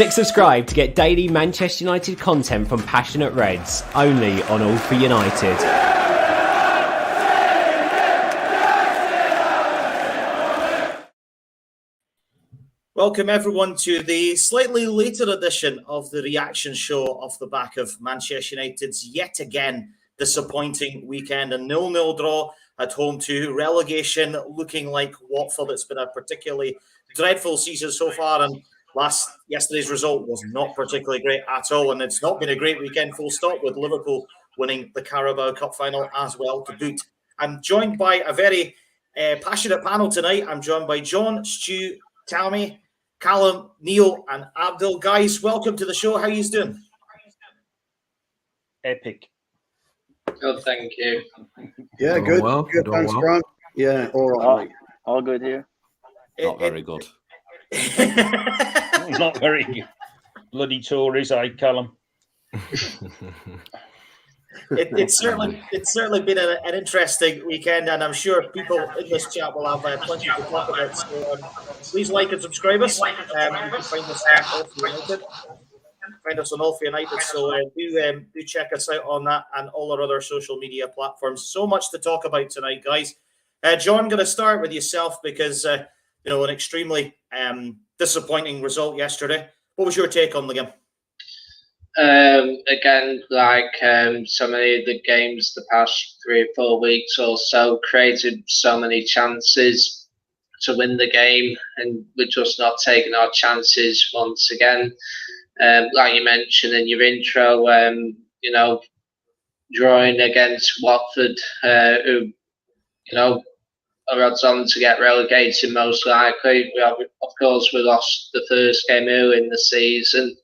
Click subscribe to get daily Manchester United content from passionate Reds, only on All for United. Welcome everyone to the slightly later edition of the reaction show off the back of Manchester United's yet again disappointing weekend. A 0-0 draw at home to relegation, looking like Watford. It's been a particularly dreadful season so far, and yesterday's result was not particularly great at all, and it's not been a great weekend full stop, with Liverpool winning the Carabao Cup final as well to boot. I'm joined by a very passionate panel tonight. I'm joined by John, Stu, Tammy, Callum, Neil, and Abdul. Guys, welcome to the show. How are you doing? Epic. Oh, thank you. Yeah, good. Well, good. Thanks, Grant. Yeah, all right. All good here. Not very good. Not very good. Bloody Tories, Callum. It's certainly been an interesting weekend, and I'm sure people in this chat will have plenty to talk about. So please like and subscribe us. You can find us on All for United. Find us on All for United. So do check us out on that and all our other social media platforms. So much to talk about tonight, guys. John, going to start with yourself because an extremely disappointing result yesterday. What was your take on the game? Again, like so many of the games the past 3 or 4 weeks or so, created so many chances to win the game, and we're just not taking our chances once again. Like you mentioned in your intro, drawing against Watford, who, are odds on to get relegated most likely. Of course, we lost the first game early in the season.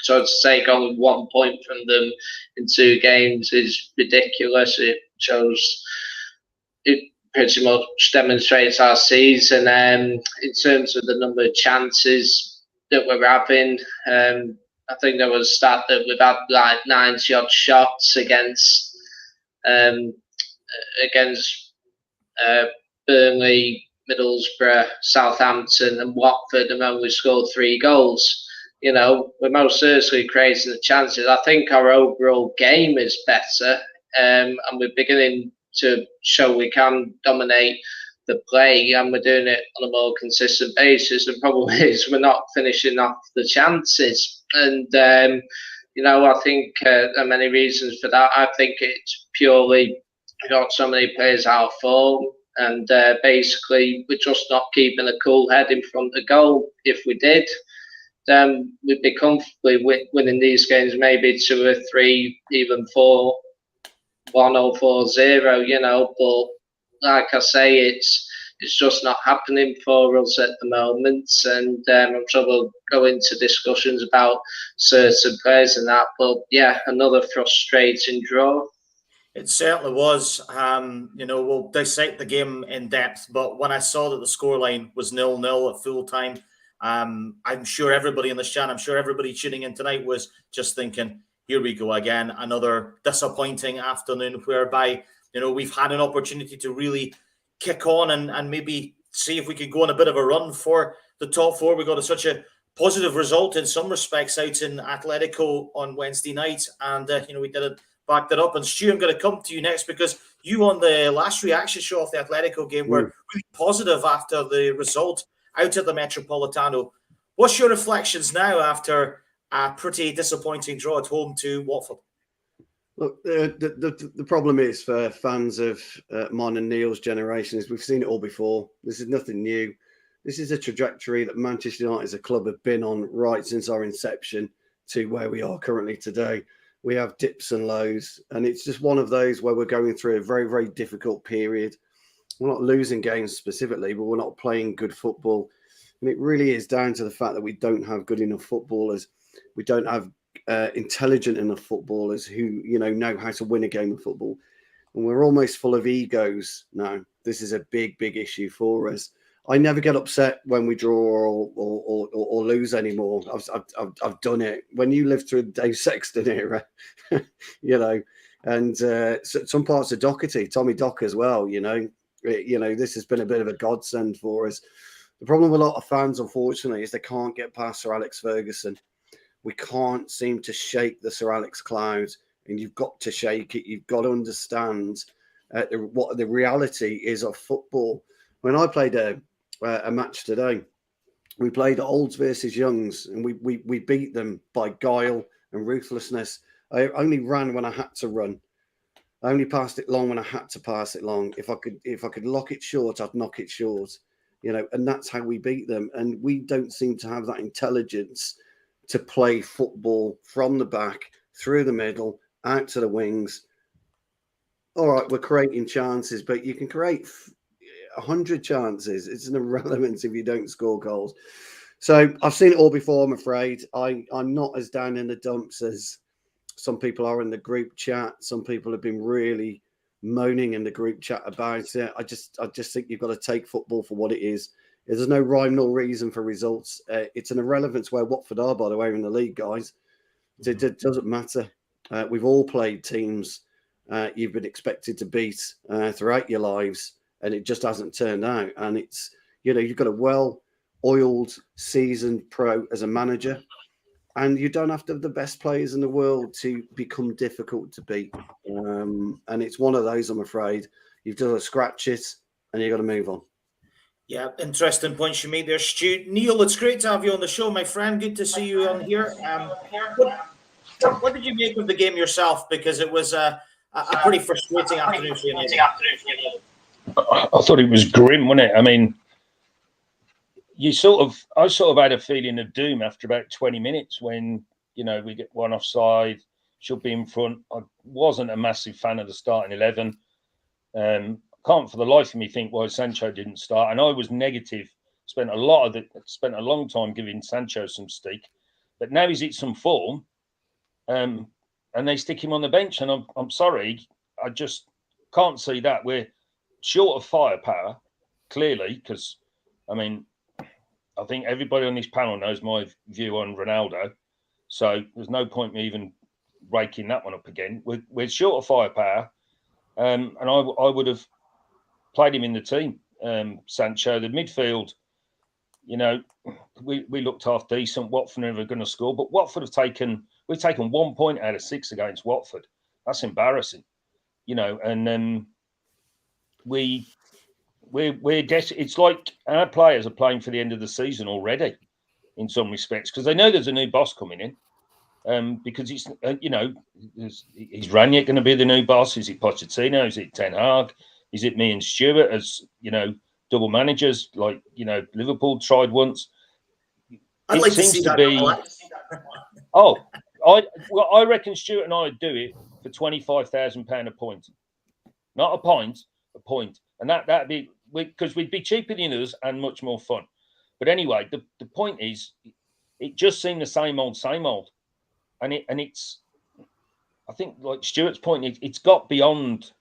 So to say going 1 point from them in 2 games is ridiculous. It pretty much demonstrates our season. In terms of the number of chances that we're having, I think there was a stat that we've had like 90 odd shots against Burnley, Middlesbrough, Southampton, and Watford, and then we scored 3 goals. We're most certainly creating the chances. I think our overall game is better, and we're beginning to show we can dominate the play, and we're doing it on a more consistent basis. The problem is we're not finishing off the chances, and I think there are many reasons for that. I think it's purely got so many players out of form, and basically we're just not keeping a cool head in front of goal. If we did, then we'd be comfortably winning these games, maybe 2 or 3, even 4-1 or 4-0, but like I say, it's just not happening for us at the moment, and I'm sure we'll go into discussions about certain players and that, but yeah, another frustrating draw. It certainly was. We'll dissect the game in depth, but when I saw that the scoreline was 0-0 at full time, I'm sure everybody in this chat, I'm sure everybody tuning in tonight was just thinking, here we go again, another disappointing afternoon whereby, we've had an opportunity to really kick on and maybe see if we could go on a bit of a run for the top 4. We got such a positive result in some respects out in Atletico on Wednesday night, and, we did it, backed it up. And Stu, I'm going to come to you next because you on the last reaction show of the Atletico game were really positive after the result out at the Metropolitano. What's your reflections now after a pretty disappointing draw at home to Watford? Look, the problem is for fans of mine and Neil's generation is we've seen it all before. This is nothing new. This is a trajectory that Manchester United as a club have been on right since our inception to where we are currently today. We have dips and lows, and it's just one of those where we're going through a very, very difficult period. We're not losing games specifically, but we're not playing good football. And it really is down to the fact that we don't have good enough footballers. We don't have intelligent enough footballers who, know how to win a game of football. And we're almost full of egos now. This is a big, big issue for us. I never get upset when we draw or lose anymore. I've done it. When you live through the Dave Sexton era, and some parts of Doherty, Tommy Dock as well, this has been a bit of a godsend for us. The problem with a lot of fans, unfortunately, is they can't get past Sir Alex Ferguson. We can't seem to shake the Sir Alex cloud, and you've got to shake it. You've got to understand what the reality is of football. When I played a match today, we played Olds versus Youngs, and we beat them by guile and ruthlessness. I only ran when I had to run. I only passed it long when I had to pass it long. If I could lock it short, I'd knock it short. And that's how we beat them. And we don't seem to have that intelligence to play football from the back, through the middle, out to the wings. All right, we're creating chances, but you can create 100 chances. It's an irrelevance if you don't score goals. So I've seen it all before, I'm afraid. I'm not as down in the dumps as some people are in the group chat. Some people have been really moaning in the group chat about it. I just think you've got to take football for what it is. There's no rhyme nor reason for results. It's an irrelevance where Watford are, by the way, in the league, guys. It doesn't matter. We've all played teams you've been expected to beat throughout your lives, and it just hasn't turned out. And it's, you've got a well-oiled, seasoned pro as a manager, and you don't have to have the best players in the world to become difficult to beat. And it's one of those, I'm afraid. You've got to scratch it, and you've got to move on. Yeah, interesting points you made there, Stu. Neil, it's great to have you on the show, my friend. Good to see you on here. What did you make of the game yourself? Because it was a pretty frustrating afternoon for you. I thought it was grim, wasn't it? I mean, I sort of had a feeling of doom after about 20 minutes when, we get one offside, should be in front. I wasn't a massive fan of the starting 11. Can't for the life of me think why Sancho didn't start. And I was negative. Spent a long time giving Sancho some stick, but now he's hit some form, and they stick him on the bench. And I'm sorry, I just can't see that. We're short of firepower, clearly, because I think everybody on this panel knows my view on Ronaldo, so there's no point me even raking that one up again. We're short of firepower, and I would have played him in the team. Sancho, the midfield, we looked half decent. Watford never going to score, but Watford we've taken 1 point out of 6 against Watford. That's embarrassing, and it's like our players are playing for the end of the season already in some respects, because they know there's a new boss coming in, because is Ranić going to be the new boss? Is it Pochettino? Is it Ten Hag? Is it me and Stuart as double managers like Liverpool tried once? I'd like to see that. I reckon Stuart and I would do it for £25,000 a point, not a pint, a point. And that'd be because we'd be cheaper than others and much more fun. But anyway, the point is, it just seemed the same old, and it's. I think, like Stuart's point, it's got beyond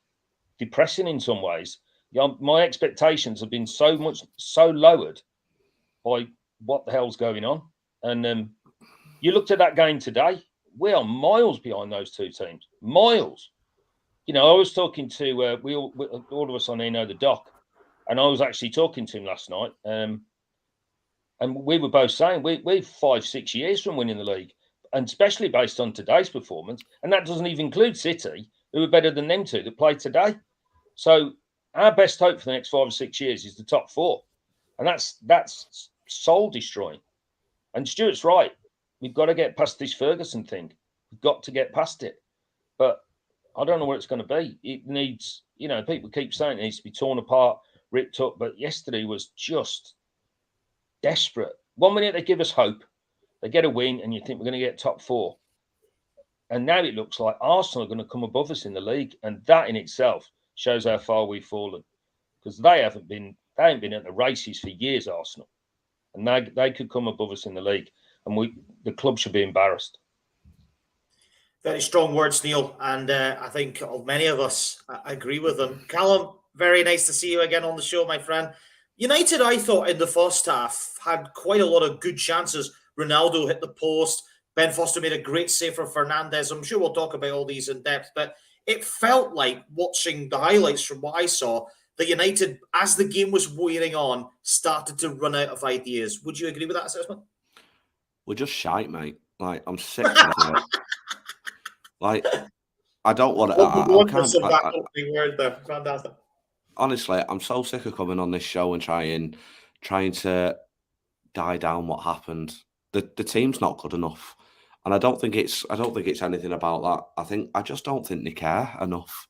depressing in some ways. My expectations have been so lowered by what the hell's going on. And you looked at that game today. We are miles behind those two teams. Miles. I was talking to all of us on here know the Doc, and I was actually talking to him last night, and we were both saying we're 5-6 years from winning the league, and especially based on today's performance, and that doesn't even include City, who are better than them two that played today. So our best hope for the next 5 or 6 years is the top 4, and that's soul destroying. And Stuart's right. We've got to get past this Ferguson thing. We've got to get past it, but I don't know what it's going to be. It needs, people keep saying it needs to be torn apart, ripped up, but yesterday was just desperate. 1 minute they give us hope, they get a win, and you think we're going to get top 4. And now it looks like Arsenal are going to come above us in the league, and that in itself shows how far we've fallen, because they haven't been at the races for years, Arsenal, and they could come above us in the league, and the club should be embarrassed. Very strong words, Neil, and I think many of us agree with them. Callum, very nice to see you again on the show, my friend. United, I thought, in the first half, had quite a lot of good chances. Ronaldo hit the post. Ben Foster made a great save for Fernandes. I'm sure we'll talk about all these in depth, but it felt like, watching the highlights from what I saw, that United, as the game was wearing on, started to run out of ideas. Would you agree with that assessment? We're just shite, mate. Like, I'm sick of it. Like, I don't want to. Love the wonders of that opening word there. Fantastic. Honestly, I'm so sick of coming on this show and trying to die down what happened. The team's not good enough, and I don't think it's anything about that. I just don't think they care enough.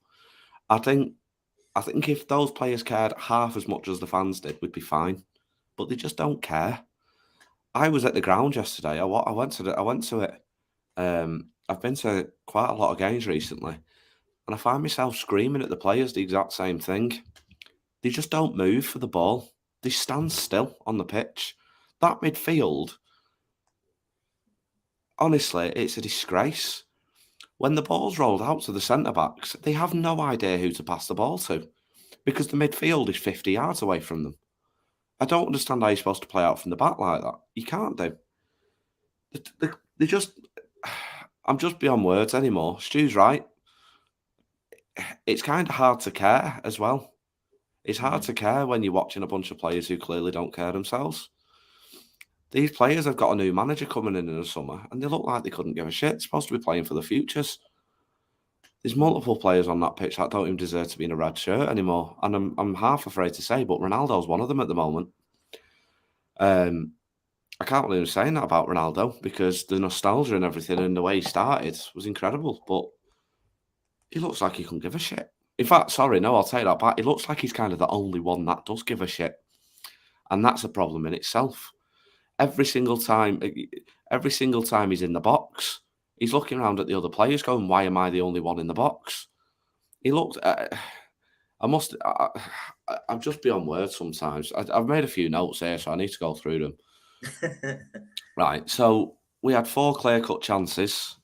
I think if those players cared half as much as the fans did, we'd be fine. But they just don't care. I was at the ground yesterday. I went to it. I've been to quite a lot of games recently, and I find myself screaming at the players the exact same thing. They just don't move for the ball. They stand still on the pitch. That midfield, honestly, it's a disgrace. When the ball's rolled out to the centre-backs, they have no idea who to pass the ball to because the midfield is 50 yards away from them. I don't understand how you're supposed to play out from the back like that. You can't do. They just... I'm just beyond words anymore. Stu's right. It's kind of hard to care as well. It's hard to care when you're watching a bunch of players who clearly don't care themselves. These players have got a new manager coming in the summer, and they look like they couldn't give a shit. They're supposed to be playing for the futures. There's multiple players on that pitch that don't even deserve to be in a red shirt anymore, and I'm half afraid to say, but Ronaldo's one of them at the moment. I can't believe I'm saying that about Ronaldo because the nostalgia and everything and the way he started was incredible, but he looks like he couldn't give a shit. In fact, I'll take that back. He looks like he's kind of the only one that does give a shit, and that's a problem in itself. Every single time he's in the box, he's looking around at the other players going, why am I the only one in the box? He looked... I'm just beyond words sometimes. I've made a few notes here, so I need to go through them. Right, so we had 4 clear-cut chances.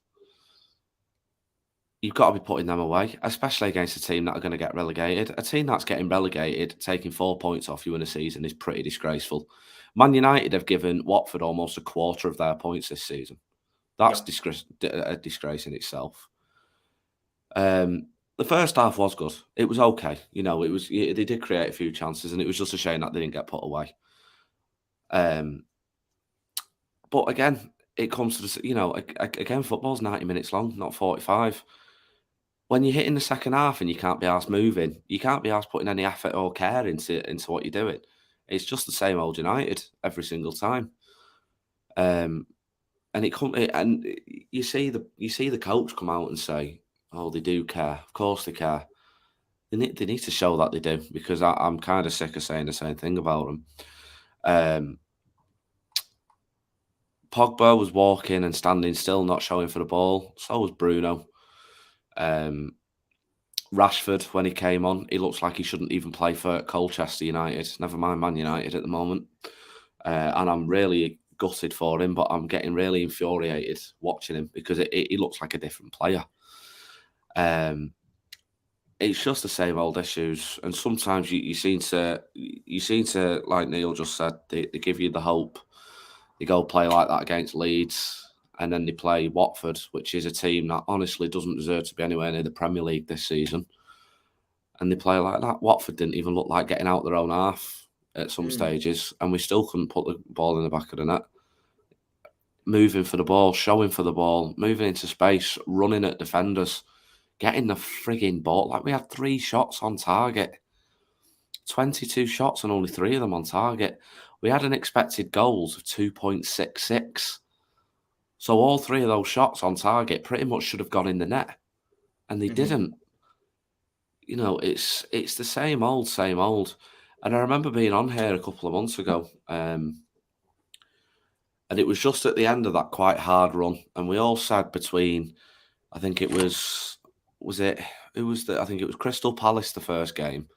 You've got to be putting them away, especially against a team that are going to get relegated. A team that's getting relegated, taking 4 points off you in a season is pretty disgraceful. Man United have given Watford almost a quarter of their points this season. That's a disgrace in itself. The first half was good. It was okay. They did create a few chances, and it was just a shame that they didn't get put away. But again, it comes to this, again, football's 90 minutes long, not 45. When you hit in the second half and you can't be arsed moving, you can't be arsed putting any effort or care into what you're doing. It's just the same old United every single time. And you see the coach come out and say, "Oh, they do care. Of course they care." They need to show that they do, because I'm kind of sick of saying the same thing about them. Pogba was walking and standing still, not showing for the ball. So was Bruno. Rashford, when he came on, he looks like he shouldn't even play for Colchester United. Never mind Man United at the moment. And I'm really gutted for him, but I'm getting really infuriated watching him because he looks like a different player. It's just the same old issues, and sometimes you seem to, like Neil just said, they give you the hope. They go play like that against Leeds, and then they play Watford, which is a team that honestly doesn't deserve to be anywhere near the Premier League this season. And they play like that. Watford didn't even look like getting out their own half at some stages, and we still couldn't put the ball in the back of the net. Moving for the ball, showing for the ball, moving into space, running at defenders, getting the frigging ball. Like, we had 3 shots on target. 22 shots and only 3 of them on target. We had an expected goals of 2.66. So all 3 of those shots on target pretty much should have gone in the net, and they didn't. It's the same old. And I remember being on here a couple of months ago, and it was just at the end of that quite hard run, and we all said between, I think it was Crystal Palace the first game,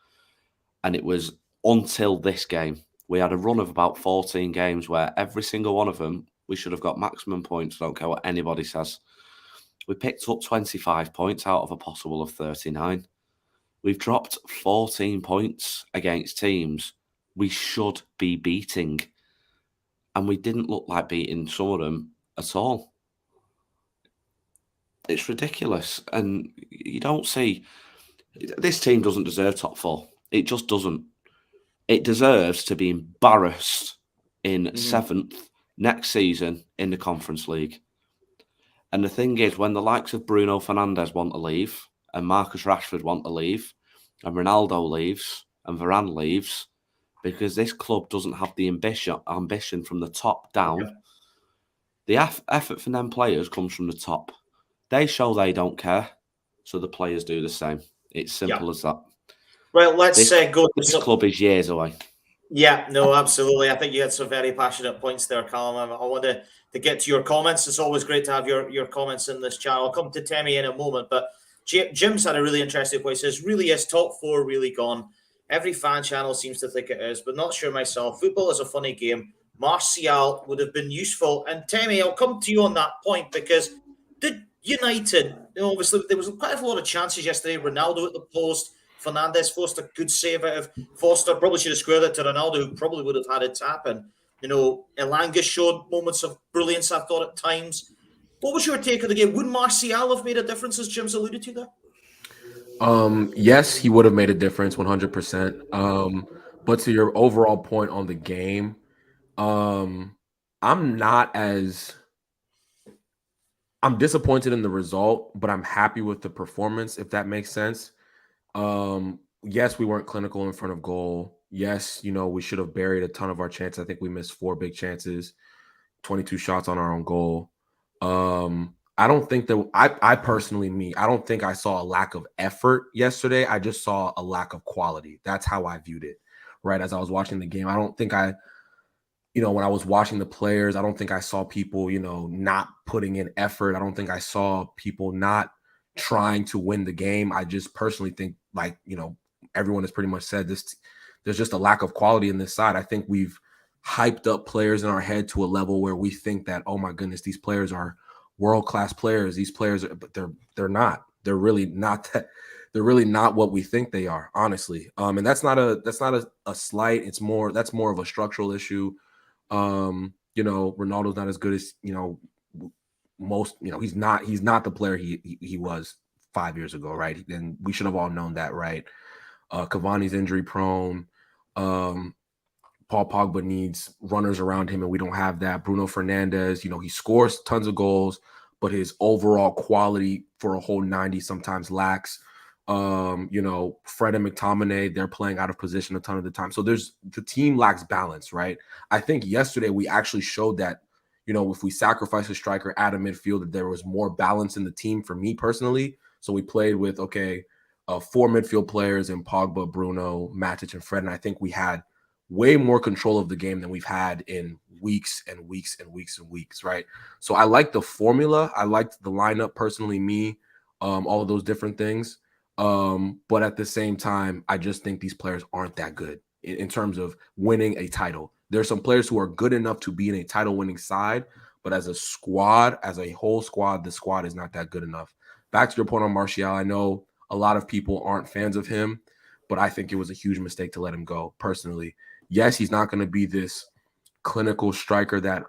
and it was until this game. We had a run of about 14 games where every single one of them, we should have got maximum points. I don't care what anybody says. We picked up 25 points out of a possible of 39. We've dropped 14 points against teams we should be beating, and we didn't look like beating some of them at all. It's ridiculous, and you don't see... This team doesn't deserve top 4. It just doesn't. It deserves to be embarrassed in 7th next season in the Conference League. And the thing is, when the likes of Bruno Fernandes want to leave, and Marcus Rashford want to leave, and Ronaldo leaves, and Varane leaves, because this club doesn't have the ambition from the top down. The effort from them players comes from the top. They show they don't care, so the players do the same. It's simple as that. Well, let's go. This club is years away. Yeah, no, absolutely. I think you had some very passionate points there, Callum. I want to get to your comments. It's always great to have your comments in this chat. I'll come to Temi in a moment, but Jim's had a really interesting point. He says, really is top four really gone? Every fan channel seems to think it is, but not sure myself. Football is a funny game. Martial would have been useful. And Temi, I'll come to you on that point, because did United, obviously there was quite a lot of chances yesterday. Ronaldo at the post. Fernandes forced a good save out of Foster. Probably should have squared it to Ronaldo, who probably would have had it happen. Elanga showed moments of brilliance, I thought, at times. What was your take of the game? Would Martial have made a difference, as Jim's alluded to there? Yes, he would have made a difference, 100%. But to your overall point on the game, I'm disappointed in the result, but I'm happy with the performance, if that makes sense. Yes, we weren't clinical in front of goal. Yes, we should have buried a ton of our chances. I think we missed 4 big chances, 22 shots on our own goal. I don't think that I personally, I don't think I saw a lack of effort yesterday. I just saw a lack of quality. That's how I viewed it, right? As I was watching the game, I don't think when I was watching the players, I don't think I saw people, not putting in effort. I don't think I saw people not trying to win the game. I just personally think, everyone has pretty much said this, there's just a lack of quality in this side. I think we've hyped up players in our head to a level where we think that, oh my goodness, these players are world-class players. These players are, but they're not. They're really not that. They're really not what we think they are, honestly. And that's not a slight. That's more of a structural issue. Ronaldo's not as good as, most, he's not the player he was 5 years ago, right? And we should have all known that, right? Cavani's injury prone. Paul Pogba needs runners around him, and we don't have that. Bruno Fernandes, he scores tons of goals, but his overall quality for a whole 90 sometimes lacks. Fred and McTominay, they're playing out of position a ton of the time. So the team lacks balance, right? I think yesterday we actually showed that, if we sacrifice a striker at a midfield, that there was more balance in the team for me personally. So we played with, 4 midfield players in Pogba, Bruno, Matic, and Fred. And I think we had way more control of the game than we've had in weeks and weeks and weeks and weeks, right? So I like the formula. I liked the lineup personally, all of those different things. But at the same time, I just think these players aren't that good in terms of winning a title. There's some players who are good enough to be in a title-winning side, but as a squad, as a whole squad, the squad is not that good enough. Back to your point on Martial, I know a lot of people aren't fans of him, but I think it was a huge mistake to let him go, personally. Yes, he's not going to be this clinical striker that,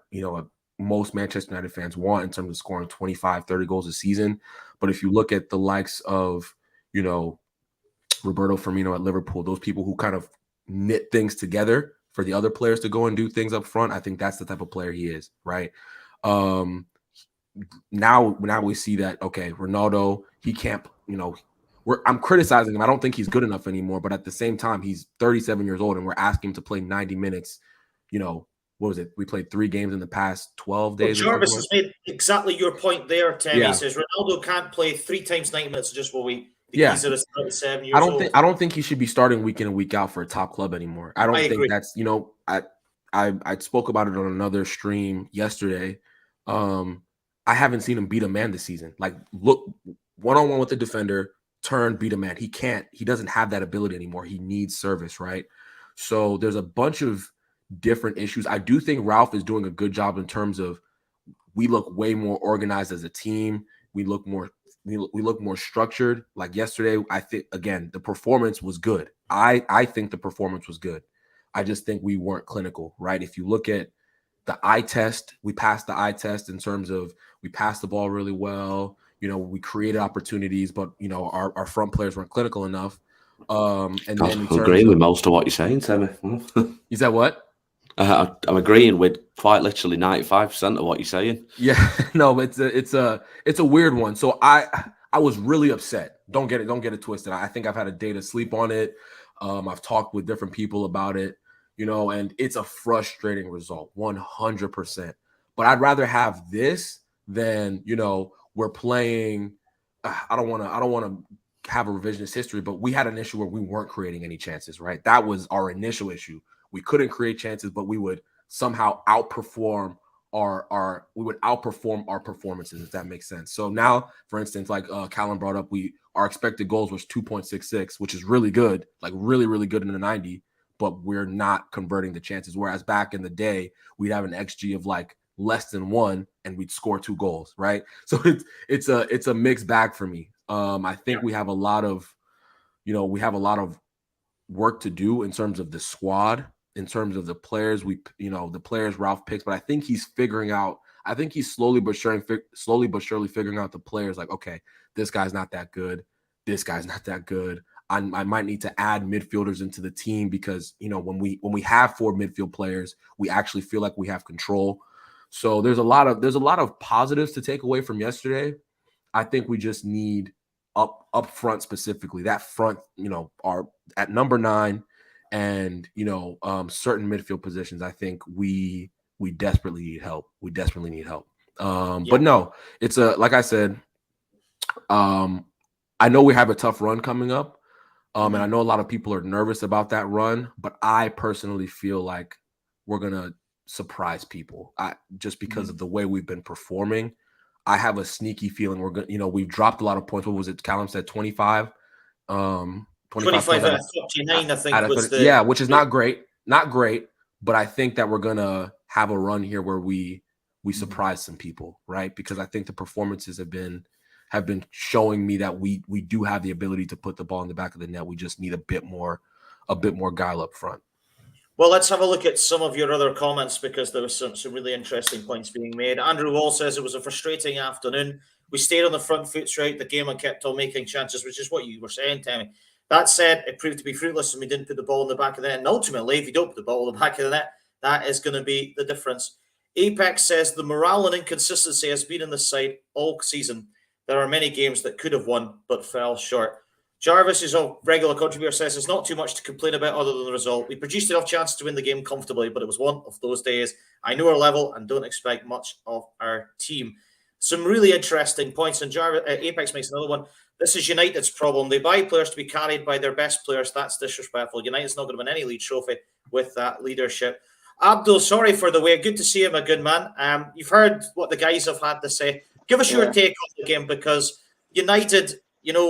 most Manchester United fans want in terms of scoring 25, 30 goals a season. But if you look at the likes of, Roberto Firmino at Liverpool, those people who kind of knit things together for the other players to go and do things up front, I think that's the type of player he is, right? Now we see that, Ronaldo, he can't, I'm criticizing him. I don't think he's good enough anymore, but at the same time, he's 37 years old and we're asking him to play 90 minutes. What was it? We played 3 games in the past 12 days. Well, Jarvis has made exactly your point there, Tim. Yeah. He says Ronaldo can't play 3 times 90 minutes, just what we. Yeah, he's 37 years old. I don't think he should be starting week in and week out for a top club anymore. I think agree. That's I spoke about it on another stream yesterday. I haven't seen him beat a man this season. Like, look, one-on-one with the defender, beat a man. He doesn't have that ability anymore. He needs service, right? So there's a bunch of different issues. I do think Ralph is doing a good job in terms of we look way more organized as a team. We look more structured. Like yesterday, I think, again, the performance was good. I think the performance was good. I just think we weren't clinical, right? If you look at the eye test, we passed the eye test in terms of we passed the ball really well. We created opportunities, but, our front players weren't clinical enough. And then I agree with most of what you're saying, Timmy. You said what? I'm agreeing with quite literally 95% of what you're saying. Yeah, no, it's a weird one. So I was really upset. Don't get it twisted. I think I've had a day to sleep on it. I've talked with different people about it, and it's a frustrating result, 100%. But I'd rather have this than, we're playing. I don't want to have a revisionist history, but we had an issue where we weren't creating any chances, right? That was our initial issue. We couldn't create chances, but we would somehow outperform our performances, if that makes sense. So now, for instance, like Callum brought up, our expected goals was 2.66, which is really good, like really, really good in the 90, but we're not converting the chances. Whereas back in the day, we'd have an XG of like less than 1 and we'd score 2 goals, right? So it's a mixed bag for me. I think we have a lot of work to do in terms of the squad, in terms of the players the players Ralph picks, but I think he's slowly but surely figuring out the players, like, okay, this guy's not that good. This guy's not that good. I might need to add midfielders into the team because, when we have 4 midfield players, we actually feel like we have control. So there's a lot of positives to take away from yesterday. I think we just need up front, specifically that front, are at number 9 and certain midfield positions. I think we desperately need help. But no, it's like I said, I know we have a tough run coming up. And I know a lot of people are nervous about that run, but I personally feel like we're gonna surprise people. Just because of the way we've been performing. I have a sneaky feeling we're gonna, we've dropped a lot of points. What was it? Callum said 25. 25 out of 39, I think, was the... Yeah, which is not great. But I think that we're gonna have a run here where we surprise some people, right? Because I think the performances have been showing me that we do have the ability to put the ball in the back of the net. We just need a bit more guile up front. Well, let's have a look at some of your other comments, because there were some really interesting points being made. Andrew Wall says it was a frustrating afternoon. We stayed on the front foot throughout the game and kept on making chances, which is what you were saying, Tammy. That said, it proved to be fruitless and we didn't put the ball in the back of the net. And ultimately, if you don't put the ball in the back of the net, that is going to be the difference. Apex says the morale and inconsistency has been in the side all season. There are many games that could have won but fell short. Jarvis, who's a regular contributor, says there's not too much to complain about other than the result. We produced enough chances to win the game comfortably, but it was one of those days. I know our level and don't expect much of our team. Some really interesting points. And Jarvis, Apex makes another one. This is United's problem. They buy players to be carried by their best players. That's disrespectful. United's not going to win any league trophy with that leadership. Abdul, sorry for the way. Good to see him, a good man. You've heard what the guys have had to say. Give us your take on the game, because United,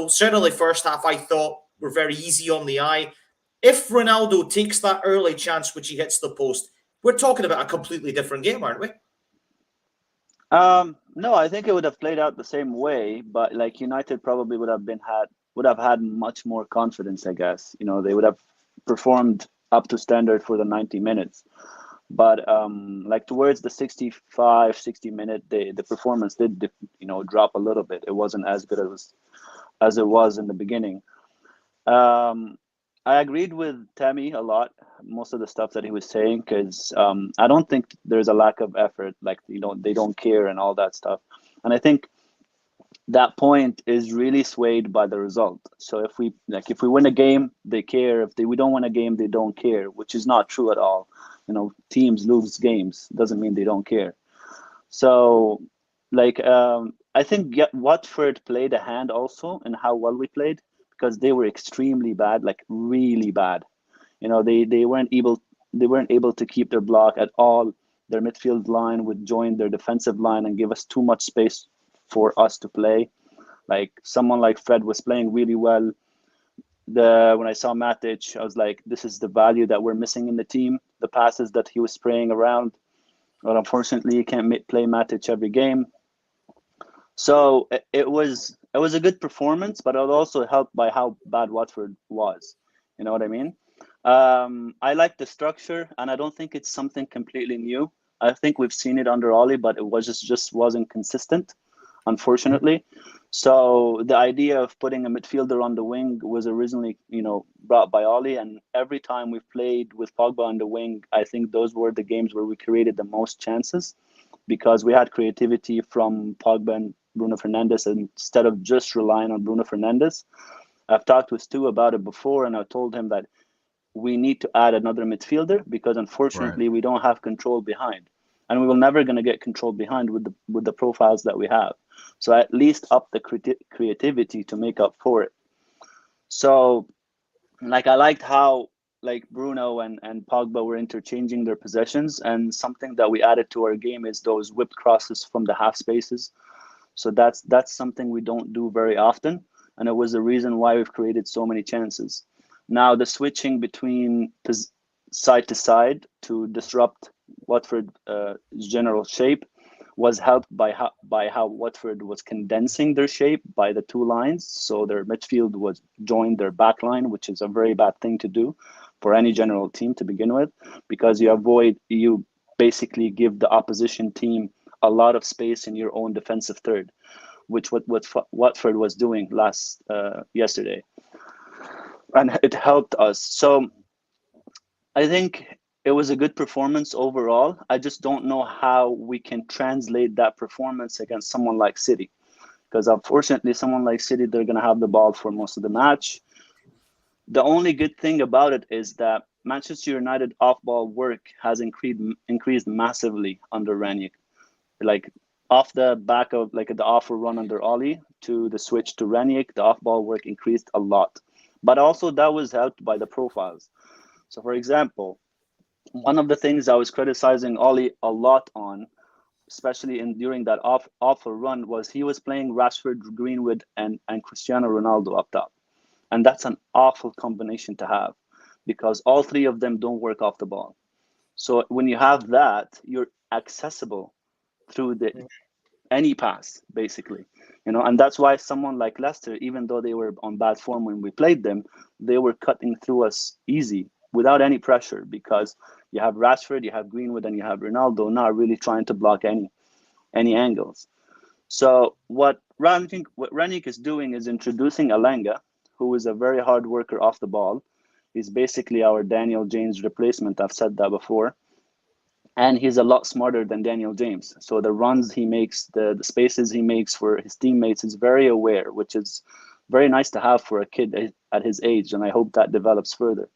certainly first half, I thought were very easy on the eye. If Ronaldo takes that early chance, which he hits the post, we're talking about a completely different game, aren't we? No, I think it would have played out the same way, but like United probably would have had much more confidence, I guess. They would have performed up to standard for the 90 minutes. But like towards the 65, 60 minute, the performance did, drop a little bit. It wasn't as good as it was in the beginning. I agreed with Tammy a lot, most of the stuff that he was saying, because I don't think there's a lack of effort, like they don't care and all that stuff. And I think that point is really swayed by the result. So if we win a game, they care. If we don't win a game, they don't care, which is not true at all. Teams lose games doesn't mean they don't care. So I think Watford played a hand also in how well we played, because they were extremely bad, like really bad. They weren't able to keep their block at all. Their midfield line would join their defensive line and give us too much space for us to play. Like someone like Fred was playing really well. When I saw Matic, I was like, this is the value that we're missing in the team. The passes that he was spraying around. But unfortunately, you can't play Matic every game. So it was a good performance, but it was also helped by how bad Watford was. You know what I mean? I like the structure, and I don't think it's something completely new. I think we've seen it under Ollie, but it just wasn't consistent. unfortunately. So the idea of putting a midfielder on the wing was originally, brought by Oli. And every time we've played with Pogba on the wing, I think those were the games where we created the most chances, because we had creativity from Pogba and Bruno Fernandes instead of just relying on Bruno Fernandes. I've talked with Stu about it before, and I told him that we need to add another midfielder, because unfortunately we don't have control behind, and we will never going to get control behind with the profiles that we have. So at least up the creativity to make up for it. So I liked how Bruno and Pogba were interchanging their possessions, and something that we added to our game is those whipped crosses from the half spaces. So that's something we don't do very often, and it was the reason why we've created so many chances. Now the switching between side to side to disrupt Watford's general shape was helped by how Watford was condensing their shape by the two lines. So their midfield was joined their back line, which is a very bad thing to do for any general team to begin with, because you basically give the opposition team a lot of space in your own defensive third, which what Watford was doing yesterday, and it helped us. So I think it was a good performance overall. I just don't know how we can translate that performance against someone like City, because unfortunately someone like City, they're going to have the ball for most of the match. The only good thing about it is that Manchester United off-ball work has increased massively under Ranić. Off the back of the offer run under Oli to the switch to Ranić, the off-ball work increased a lot. But also that was helped by the profiles. So for example, one of the things I was criticizing Oli a lot on, especially during that awful run, was he was playing Rashford, Greenwood, and Cristiano Ronaldo up top. And that's an awful combination to have, because all three of them don't work off the ball. So when you have that, you're accessible through any pass, basically. And that's why someone like Leicester, even though they were on bad form when we played them, they were cutting through us easy without any pressure, because you have Rashford, you have Greenwood, and you have Ronaldo not really trying to block any angles. So what Ranić is doing is introducing Alenga, who is a very hard worker off the ball. He's basically our Daniel James replacement. I've said that before. And he's a lot smarter than Daniel James. So the runs he makes, the spaces he makes for his teammates is very aware, which is very nice to have for a kid at his age. And I hope that develops further.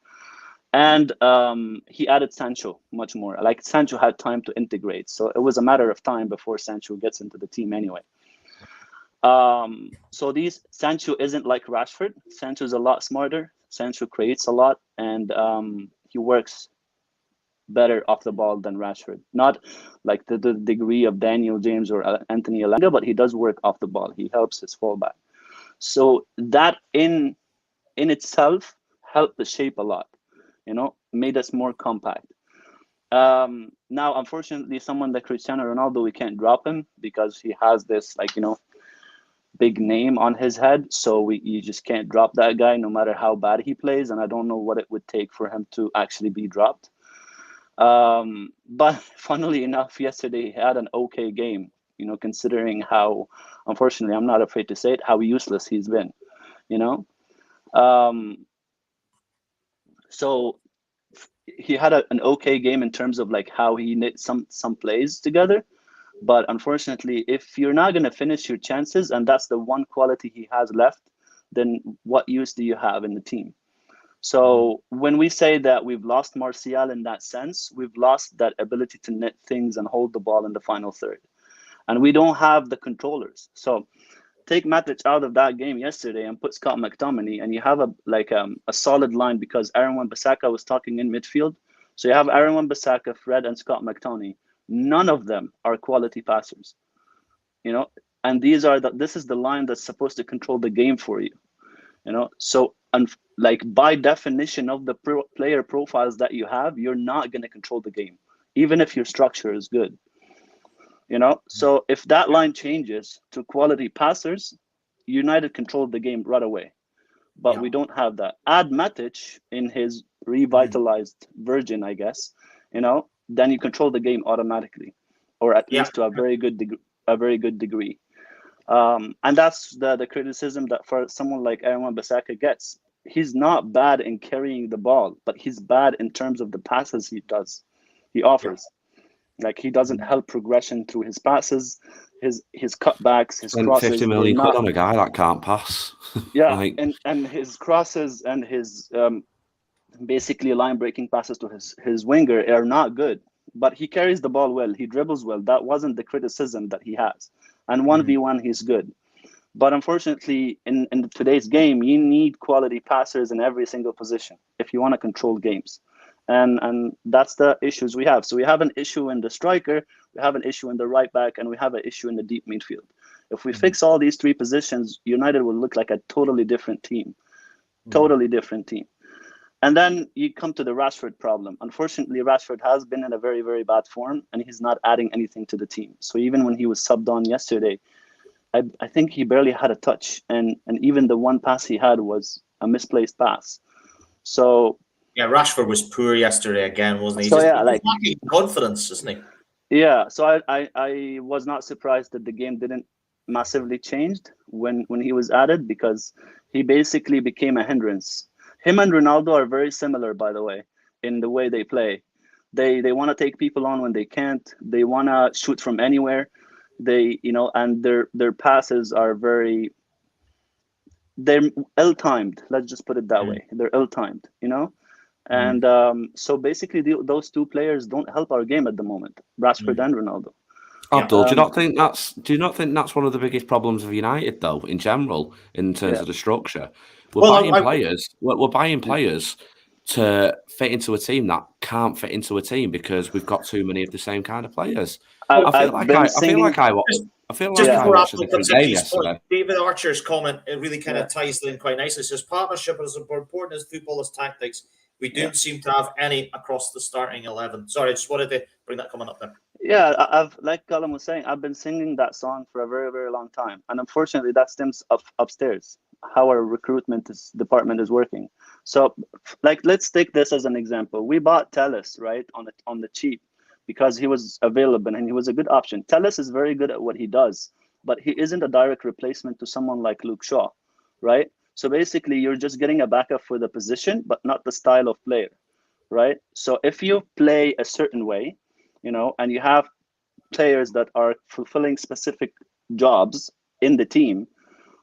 And he added Sancho much more. Sancho had time to integrate. So it was a matter of time before Sancho gets into the team anyway. So Sancho isn't like Rashford. Sancho's a lot smarter. Sancho creates a lot, and he works better off the ball than Rashford. Not like the degree of Daniel James or Anthony Alenga, but he does work off the ball. He helps his fullback. So that in itself helped the shape a lot, made us more compact. Now, unfortunately, someone like Cristiano Ronaldo, we can't drop him because he has this big name on his head. So you just can't drop that guy no matter how bad he plays. And I don't know what it would take for him to actually be dropped. But funnily enough, yesterday he had an okay game, considering how, unfortunately, I'm not afraid to say it, how useless he's been, So he had an okay game in terms of how he knit some plays together. But unfortunately, if you're not going to finish your chances, and that's the one quality he has left, then what use do you have in the team? So when we say that we've lost Martial in that sense, we've lost that ability to knit things and hold the ball in the final third. And we don't have the controllers. So take Matic out of that game yesterday and put Scott McTominay, and you have a solid line, because Aaron Wan-Bissaka was talking in midfield. So you have Aaron Wan-Bissaka, Fred, and Scott McTominay. None of them are quality passers, and this is the line that's supposed to control the game for you, So, by definition of the player profiles that you have, you're not going to control the game, even if your structure is good, So if that line changes to quality passers, United controlled the game right away. But we don't have that. Add Matic in his revitalized version, I guess, then you control the game automatically, or at least to a very good degree. And that's the criticism that for someone like Aaron Wan-Bissaka gets. He's not bad in carrying the ball, but he's bad in terms of the passes he offers. Like, he doesn't help progression through his passes, his cutbacks, his Spent crosses. 50 million quid on a guy that can't pass. Yeah, Like, and his crosses and his basically line breaking passes to his winger are not good. But he carries the ball well. He dribbles well. That wasn't the criticism that he has. And 1v1, he's good. But unfortunately, in today's game, you need quality passers in every single position if you want to control games. And that's the issues we have. So we have an issue in the striker, we have an issue in the right back, and we have an issue in the deep midfield. If we fix all these three positions, United will look like a totally different team. Totally different team. And then you come to the Rashford problem. Unfortunately, Rashford has been in a very, very bad form, and he's not adding anything to the team. So even when he was subbed on yesterday, I think he barely had a touch, and even the one pass he had was a misplaced pass. So yeah, Rashford was poor yesterday again, wasn't he? So, He's yeah, lacking confidence, isn't he? Yeah, so I was not surprised that the game didn't massively changed when he was added, because he basically became a hindrance. Him and Ronaldo are very similar, by the way, in the way they play. They want to take people on when they can't. They want to shoot from anywhere. And their passes are they're ill-timed. Let's just put it that way. They're ill-timed, And so basically, those two players don't help our game at the moment, Rashford and Ronaldo. Abdul, do you not think that's one of the biggest problems of United, though, in general, in terms of the structure? We're buying players to fit into a team that can't fit into a team because we've got too many of the same kind of players. I feel like I watched a different game yesterday. David Archer's comment, it really kind of ties in quite nicely. It says partnership is as important as football as tactics. We don't seem to have any across the starting 11. Sorry, I just wanted to bring that comment up there. Yeah, I've, like Callum was saying, I've been singing that song for a very, very long time. And unfortunately, that stems upstairs, how our recruitment department is working. So, let's take this as an example. We bought Telles, right, on the cheap, because he was available and he was a good option. Telles is very good at what he does, but he isn't a direct replacement to someone like Luke Shaw, right? So basically, you're just getting a backup for the position, but not the style of player, right? So if you play a certain way, and you have players that are fulfilling specific jobs in the team,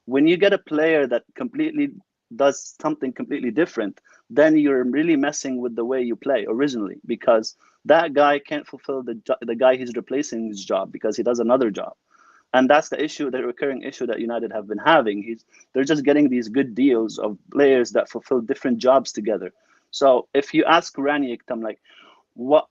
when you get a player that completely does something completely different, then you're really messing with the way you play originally, because that guy can't fulfill the guy he's replacing his job because he does another job. And that's the issue, the recurring issue that United have been having. They're just getting these good deals of players that fulfill different jobs together. So if you ask Ranić, I'm like, what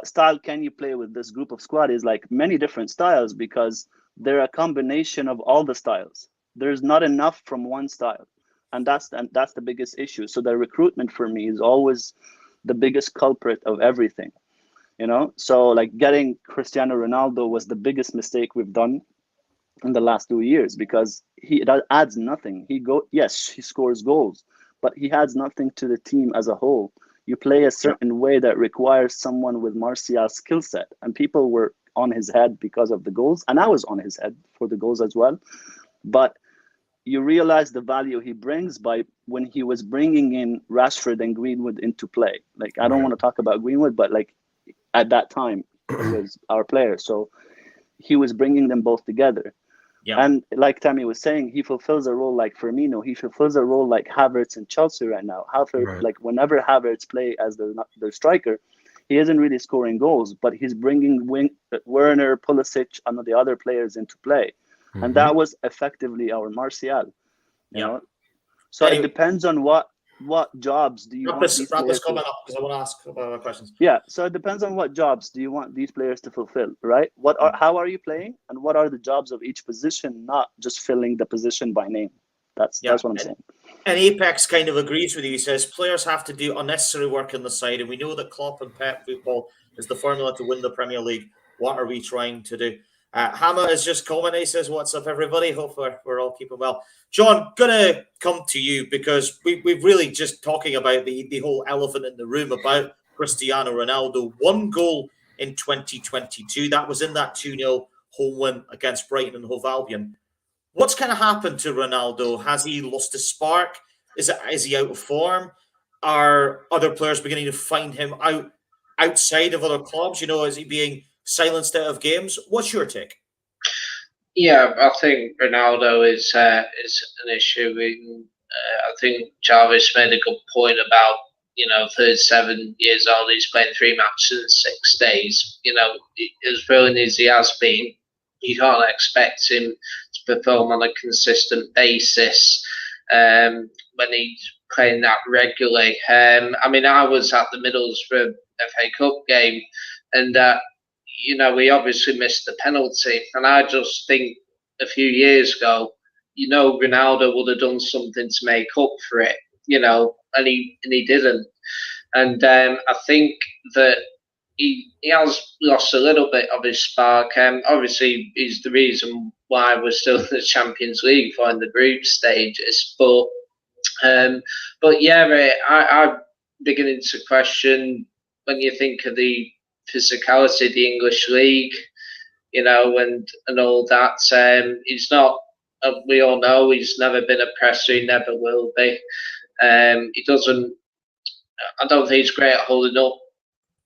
style can you play with this group of squad? Is like many different styles, because they're a combination of all the styles. There's not enough from one style. And that's the biggest issue. So the recruitment for me is always the biggest culprit of everything. So like getting Cristiano Ronaldo was the biggest mistake we've done in the last 2 years, because that adds nothing. He scores goals, but he adds nothing to the team as a whole. You play a certain way that requires someone with Martial's skill set, and people were on his head because of the goals, and I was on his head for the goals as well. But you realize the value he brings by when he was bringing in Rashford and Greenwood into play. Like, I don't want to talk about Greenwood, but like at that time, he was our player. So he was bringing them both together. Yeah. And like Tammy was saying, he fulfills a role like Firmino. He fulfills a role like Havertz in Chelsea right now. Like whenever Havertz play as their striker, he isn't really scoring goals, but he's bringing Werner, Pulisic, and the other players into play. Mm-hmm. And that was effectively our Martial. You know? So anyway, it depends on what jobs do you want these wrap players this comment up, because I want to ask about questions. Yeah, so it depends on what jobs do you want these players to fulfill, right? How are you playing, and what are the jobs of each position, not just filling the position by name. That's what I'm saying. And Apex kind of agrees with you. He says players have to do unnecessary work on the side, and we know that Klopp and Pep football is the formula to win the Premier League. What are we trying to do? Hama is just commenting. He says, "What's up, everybody? Hope we're all keeping well." John, gonna come to you, because we've really just talking about the whole elephant in the room about Cristiano Ronaldo. 1 goal in 2022. That was in that 2-0 home win against Brighton and Hove Albion. What's kind of happened to Ronaldo? Has he lost his spark? Is he out of form? Are other players beginning to find him outside of other clubs? You know, is he being silenced out of games? What's your take? Yeah, I think Ronaldo is an issue. I think Jarvis made a good point about 37 years old. He's playing 3 matches in 6 days. As brilliant as he has been, you can't expect him to perform on a consistent basis when he's playing that regularly. I mean, I was at the Middlesbrough FA Cup game, and we obviously missed the penalty, and I just think a few years ago, Ronaldo would have done something to make up for it, and he didn't. And I think that he has lost a little bit of his spark. Obviously, he's the reason why we're still in the Champions League for in the group stages. But yeah, I'm beginning to question when you think of the physicality of the English league, and all that. He's not. We all know he's never been a presser. He never will be. He doesn't. I don't think he's great at holding up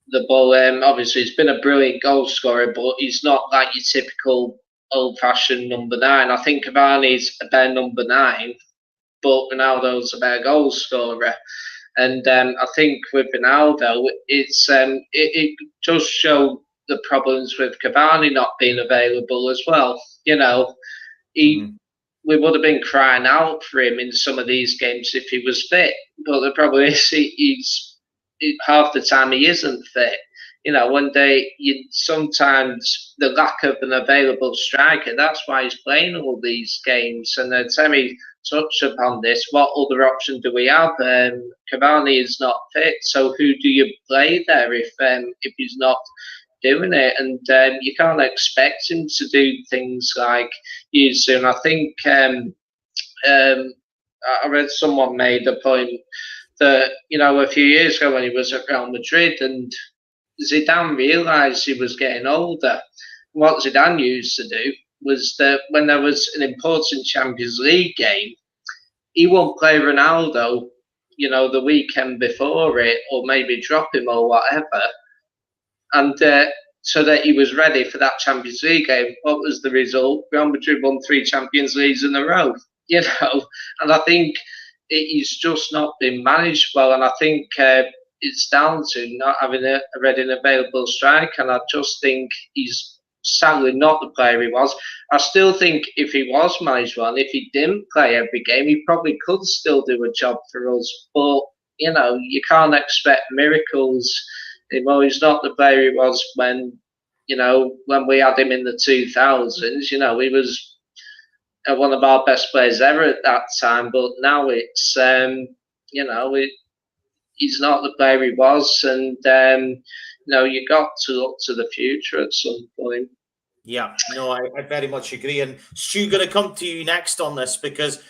the ball. Obviously, he's been a brilliant goal scorer, but he's not like your typical old-fashioned number 9. I think Cavani's a better number 9, but Ronaldo's a better goal scorer. And I think with Ronaldo, it does show the problems with Cavani not being available as well. We would have been crying out for him in some of these games if he was fit. But the problem is he's half the time he isn't fit. One day sometimes the lack of an available striker, that's why he's playing all these games. And Terry touched upon this. What other option do we have? Cavani is not fit, so who do you play there if he's not doing it? And you can't expect him to do things like you do. And I think I read someone made a point that a few years ago when he was at Real Madrid and Zidane realised he was getting older. What Zidane used to do was that when there was an important Champions League game, he won't play Ronaldo, the weekend before it, or maybe drop him or whatever, and so that he was ready for that Champions League game. What was the result? Real Madrid won 3 Champions Leagues in a row, and I think he's just not been managed well, and I think it's down to not having a ready and available strike, and I just think he's sadly not the player he was. I still think if he was managed well, and if he didn't play every game, he probably could still do a job for us. But you can't expect miracles. He's not the player he was when we had him in the 2000s. He was one of our best players ever at that time. But now it's he's not the player he was, and you got to look to the future at some point. Yeah, no, I very much agree. And Stu, going to come to you next on this, because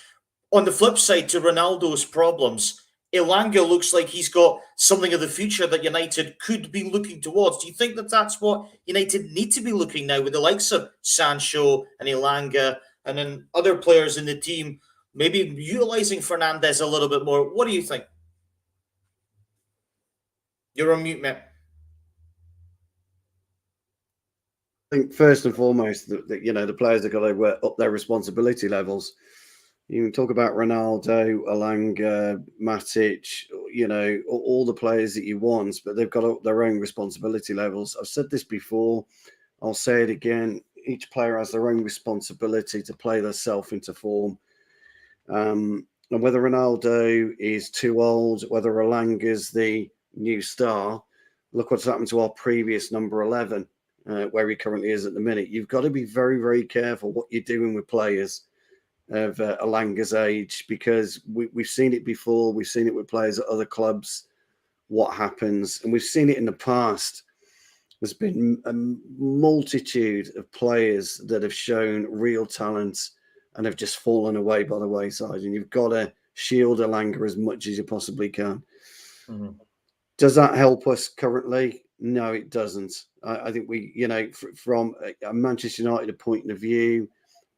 on the flip side to Ronaldo's problems, Elanga looks like he's got something of the future that United could be looking towards. Do you think that that's what United need to be looking now with the likes of Sancho and Elanga and then other players in the team, maybe utilising Fernandes a little bit more? What do you think? You're on mute, mate. I think first and foremost that the players have got to up their responsibility levels. You can talk about Ronaldo, Elanga, Matic, all the players that you want, but they've got up their own responsibility levels. I've said this before, I'll say it again. Each player has their own responsibility to play themselves into form. And whether Ronaldo is too old, whether Elanga's the new star, look what's happened to our previous number 11. Where he currently is at the minute. You've got to be very, very careful what you're doing with players of Elanga's age, because we've seen it before. We've seen it with players at other clubs, what happens. And we've seen it in the past. There's been a multitude of players that have shown real talent and have just fallen away by the wayside. And you've got to shield Elanga as much as you possibly can. Mm-hmm. Does that help us currently? No, it doesn't. I think we, from a Manchester United point of view,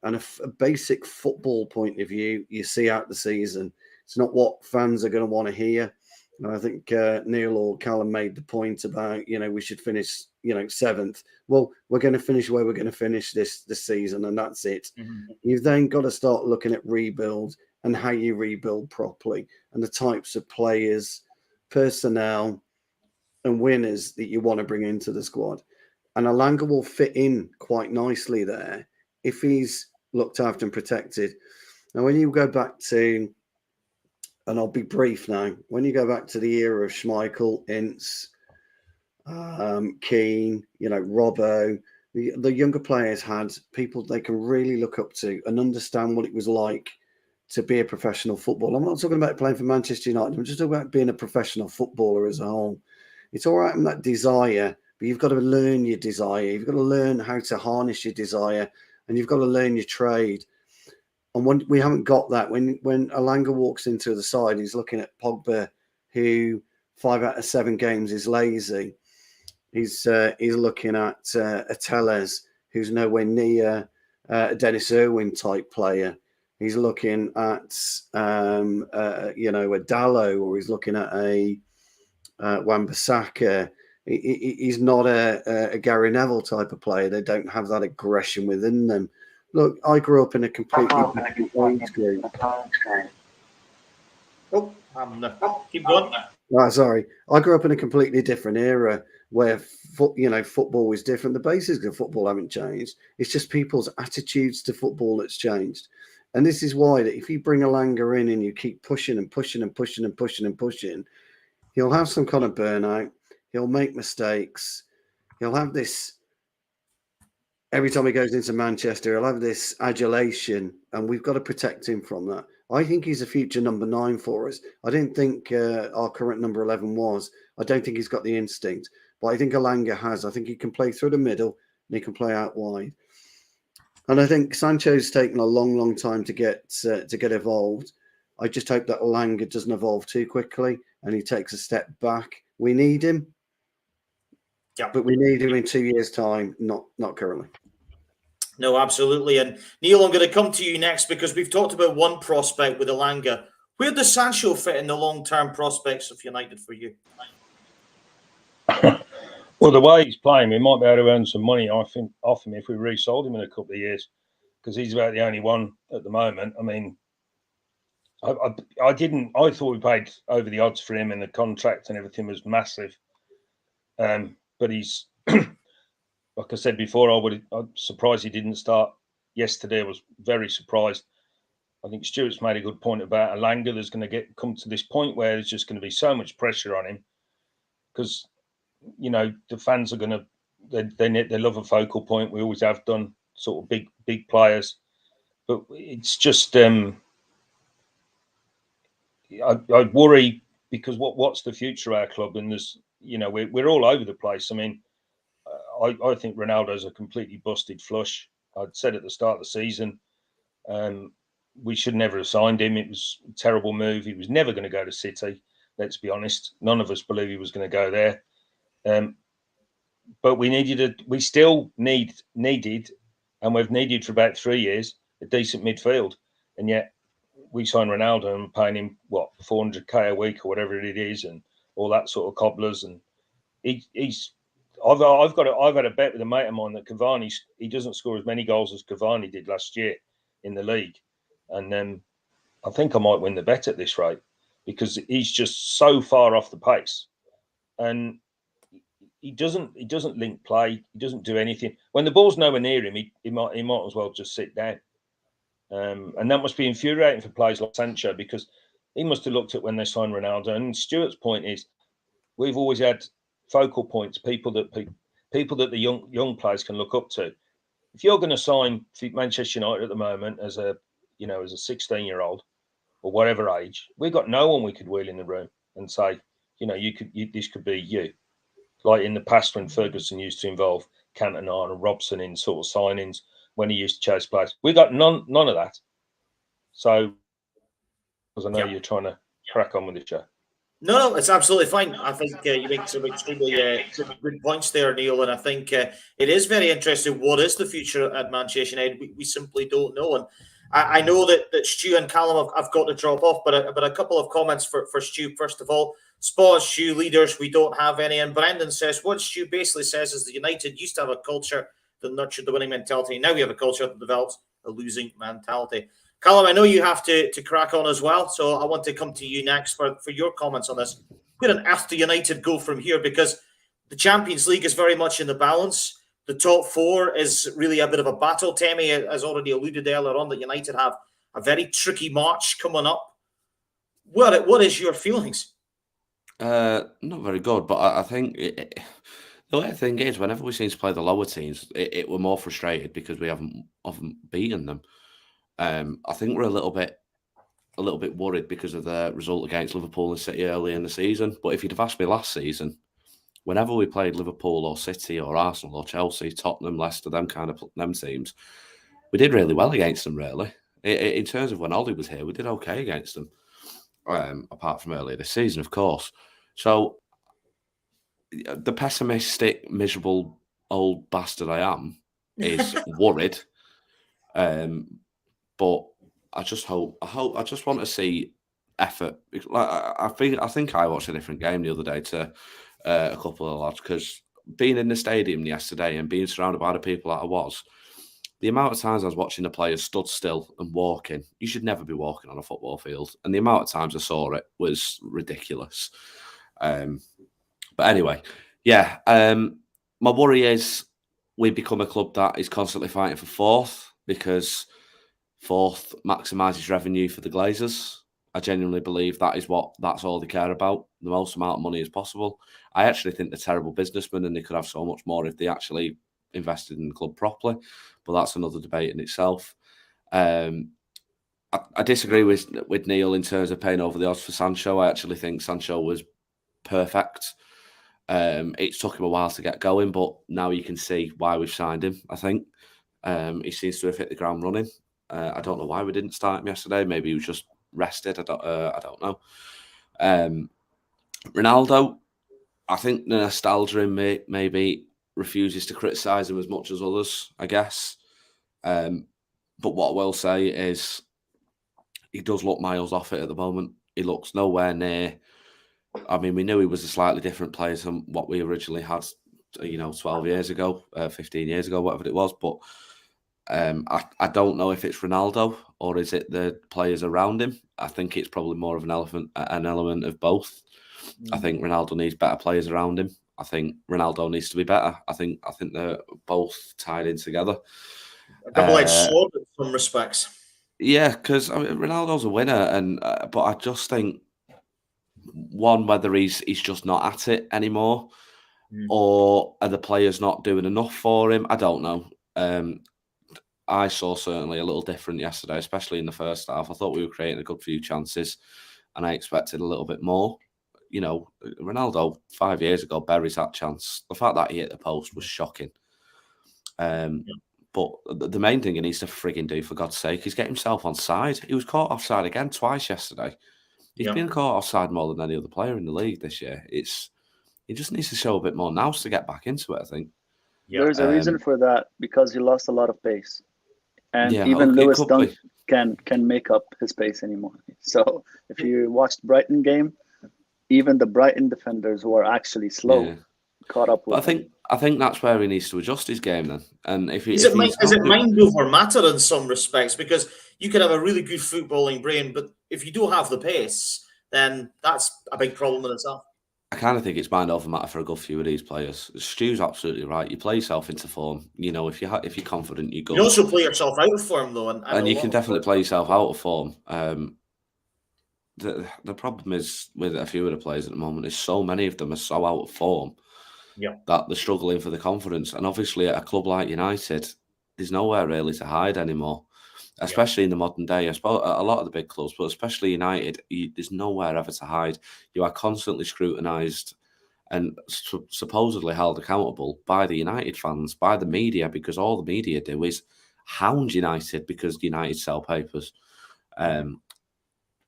and a basic football point of view, you see out the season. It's not what fans are going to want to hear. And I think Neil or Callum made the point about, we should finish, 7th. Well, we're going to finish where we're going to finish this season, and that's it. Mm-hmm. You've then got to start looking at rebuild and how you rebuild properly and the types of players, personnel, and winners that you want to bring into the squad. And Alanga will fit in quite nicely there if he's looked after and protected. Now, when you go back to, and I'll be brief now, when you go back to the era of Schmeichel, Ince, Keane, Robbo, the younger players had people they can really look up to and understand what it was like to be a professional footballer. I'm not talking about playing for Manchester United. I'm just talking about being a professional footballer as a whole. It's all right in that desire, but you've got to learn your desire. You've got to learn how to harness your desire, and you've got to learn your trade. And when we haven't got that, when Alanga walks into the side, he's looking at Pogba, who 5 out of 7 games is lazy. He's looking at a Tellez, who's nowhere near a Dennis Irwin type player. He's looking at a Dallo, or he's looking at a Wan-Bissaka. He's not a Gary Neville type of player. They don't have that aggression within them. Look, I grew up in a completely different age group. Keep going. Oh, sorry. I grew up in a completely different era where football was different. The basics of football haven't changed. It's just people's attitudes to football that's changed. And this is why that if you bring Alanga in and you keep pushing and pushing and pushing and pushing and pushing, he'll have some kind of burnout. He'll make mistakes. He'll have this, every time he goes into Manchester, he'll have this adulation, and we've got to protect him from that. I think he's a future number 9 for us. I didn't think our current number 11 was. I don't think he's got the instinct, but I think Alanga has. I think he can play through the middle and he can play out wide. And I think Sancho's taken a long, long time to get evolved. I just hope that Alanga doesn't evolve too quickly and he takes a step back. We need him, but we need him in 2 years' time, not currently. No, absolutely. And Neil, I'm going to come to you next because we've talked about one prospect with Alanga. Where does Sancho fit in the long-term prospects of United for you? Well, the way he's playing, we might be able to earn some money, I think, off him if we resold him in a couple of years, because he's about the only one at the moment. I mean, I thought we paid over the odds for him, and the contract and everything was massive. But he's, like I said before, I'm surprised he didn't start yesterday. I was very surprised. I think Stuart's made a good point about Alanga. There's going to come to this point where there's just going to be so much pressure on him because, the fans are going to, they love a focal point. We always have done, sort of big players. But it's just, I worry because what's the future of our club? And there's, we're all over the place. I mean, I think Ronaldo's a completely busted flush. I'd said at the start of the season, we should never have signed him. It was a terrible move. He was never going to go to City. Let's be honest. None of us believe he was going to go there. But we still needed, and we've needed for about 3 years, a decent midfield. And yet we signed Ronaldo and paying him, 400k a week or whatever it is, and all that sort of cobblers. And I've had a bet with a mate of mine that Cavani, he doesn't score as many goals as Cavani did last year in the league. And I think I might win the bet at this rate because he's just so far off the pace. And he doesn't link play. He doesn't do anything. When the ball's nowhere near him, he might as well just sit down. And that must be infuriating for players like Sancho because he must have looked at when they signed Ronaldo. And Stuart's point is, we've always had focal points, people that the young players can look up to. If you're going to sign for Manchester United at the moment as a 16-year-old or whatever age, we've got no one we could wheel in the room and say, this could be you. Like in the past when Ferguson used to involve Cantona and Robson in sort of signings when he used to chase players. We got none of that. So, because I know you're trying to crack on with the show. No, it's absolutely fine. I think you make some extremely good points there, Neil, and I think it is very interesting. What is the future at Manchester United? We simply don't know, and I know that Stu and Callum have got to drop off, but a couple of comments for Stu. First of all, spot Stu leaders, we don't have any, and Brendan says what Stu basically says is that United used to have a culture that nurtured the winning mentality. Now we have a culture that develops a losing mentality. Callum, I know you have to crack on as well, so I want to come to you next for your comments on this. Where on earth do United go from here? Because the Champions League is very much in the balance. The top four is really a bit of a battle. Temi has already alluded earlier on that United have a very tricky March coming up. What is your feelings? Not very good, but I think the way the thing is, whenever we seem to play the lower teams, it we're more frustrated because we haven't beaten them. I think we're a little bit worried because of the result against Liverpool and City early in the season. But if you'd have asked me last season, whenever we played Liverpool or City or Arsenal or Chelsea, Tottenham, Leicester, them teams, we did really well against them. Really, in terms of when Ollie was here, we did okay against them. Apart from earlier this season, of course. So the pessimistic, miserable old bastard I am is worried. But I just want to see effort. I think I watched a different game the other day to a couple of lads, because being in the stadium yesterday and being surrounded by the people that I was, the amount of times I was watching the players stood still and walking. You should never be walking on a football field. And the amount of times I saw it was ridiculous. But anyway, yeah. My worry is we become a club that is constantly fighting for fourth, because fourth maximises revenue for the Glazers. I genuinely believe that's all they care about, the most amount of money as possible. I actually think they're terrible businessmen and they could have so much more if they actually invested in the club properly, but that's another debate in itself. I disagree with Neil in terms of paying over the odds for Sancho. I actually think Sancho was perfect. It took him a while to get going, but now you can see why we've signed him. I think he seems to have hit the ground running. I don't know why we didn't start him yesterday. Maybe he was just rested. I don't know. Ronaldo, I think the nostalgia in me maybe refuses to criticise him as much as others, I guess. But what I will say is he does look miles off it at the moment. He looks nowhere near. I mean, we knew he was a slightly different player than what we originally had, 12 years ago, 15 years ago, whatever it was. But I don't know if it's Ronaldo or is it the players around him. I think it's probably more of an element of both. I think Ronaldo needs better players around him. I think Ronaldo needs to be better. I think they're both tied in together. A double-edged sword in some respects. Yeah, because Ronaldo's a winner, but I just think whether he's just not at it anymore, or are the players not doing enough for him? I don't know. I saw certainly a little different yesterday, especially in the first half. I thought we were creating a good few chances, and I expected a little bit more. Ronaldo 5 years ago buries that chance. The fact that he hit the post was shocking. But the main thing he needs to frigging do, for God's sake, is get himself on side. He was caught offside again twice yesterday. He's been caught offside more than any other player in the league this year. He just needs to show a bit more nous to get back into it, I think. There's a reason for that, because he lost a lot of pace. And even Lewis Dunk can make up his pace anymore. So if you watched Brighton game, even the Brighton defenders who are actually slow caught up with him. I think that's where he needs to adjust his game then. And is it mind over matter in some respects? Because you could have a really good footballing brain, but if you don't have the pace, then that's a big problem in itself. I kind of think it's mind over matter for a good few of these players. Stu's absolutely right. You play yourself into form. If you're confident, you go. You also play yourself out of form though, and you can definitely play yourself out of form. The problem is with a few of the players at the moment is so many of them are so out of form that they're struggling for the confidence. And obviously at a club like United, there's nowhere really to hide anymore, especially in the modern day. I suppose a lot of the big clubs, but especially United, there's nowhere ever to hide. You are constantly scrutinised and supposedly held accountable by the United fans, by the media, because all the media do is hound United because United sell papers.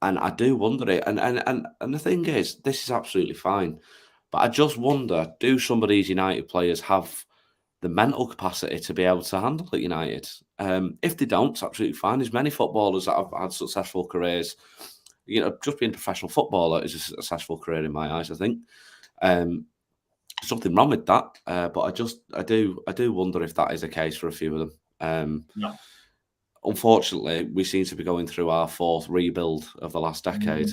And I do wonder it. And the thing is, this is absolutely fine. But I just wonder, do some of these United players have the mental capacity to be able to handle it United? If they don't, it's absolutely fine. There's many footballers that have had successful careers. You know, just being a professional footballer is a successful career in my eyes, I think. Something wrong with that. But I do wonder if that is the case for a few of them. No. Unfortunately, we seem to be going through our fourth rebuild of the last decade.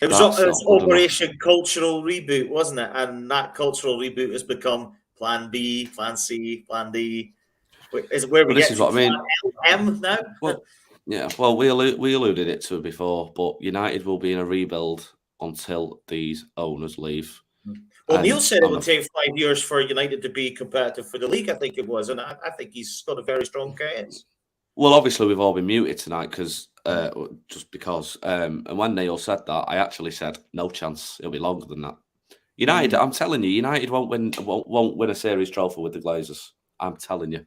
It was Operation Cultural Reboot, wasn't it? And that cultural reboot has become Plan B, Plan C, Plan D. Is it where we get to what I mean. M now? Well, yeah. Well, we alluded it to before, but United will be in a rebuild until these owners leave. Well, Neil said it would take 5 years for United to be competitive for the league, I think it was. And I think he's got a very strong case. Well, obviously, we've all been muted tonight because just because. And when Neil said that, I actually said, no chance. It'll be longer than that. United, I'm telling you, United won't win a series trophy with the Glazers. I'm telling you.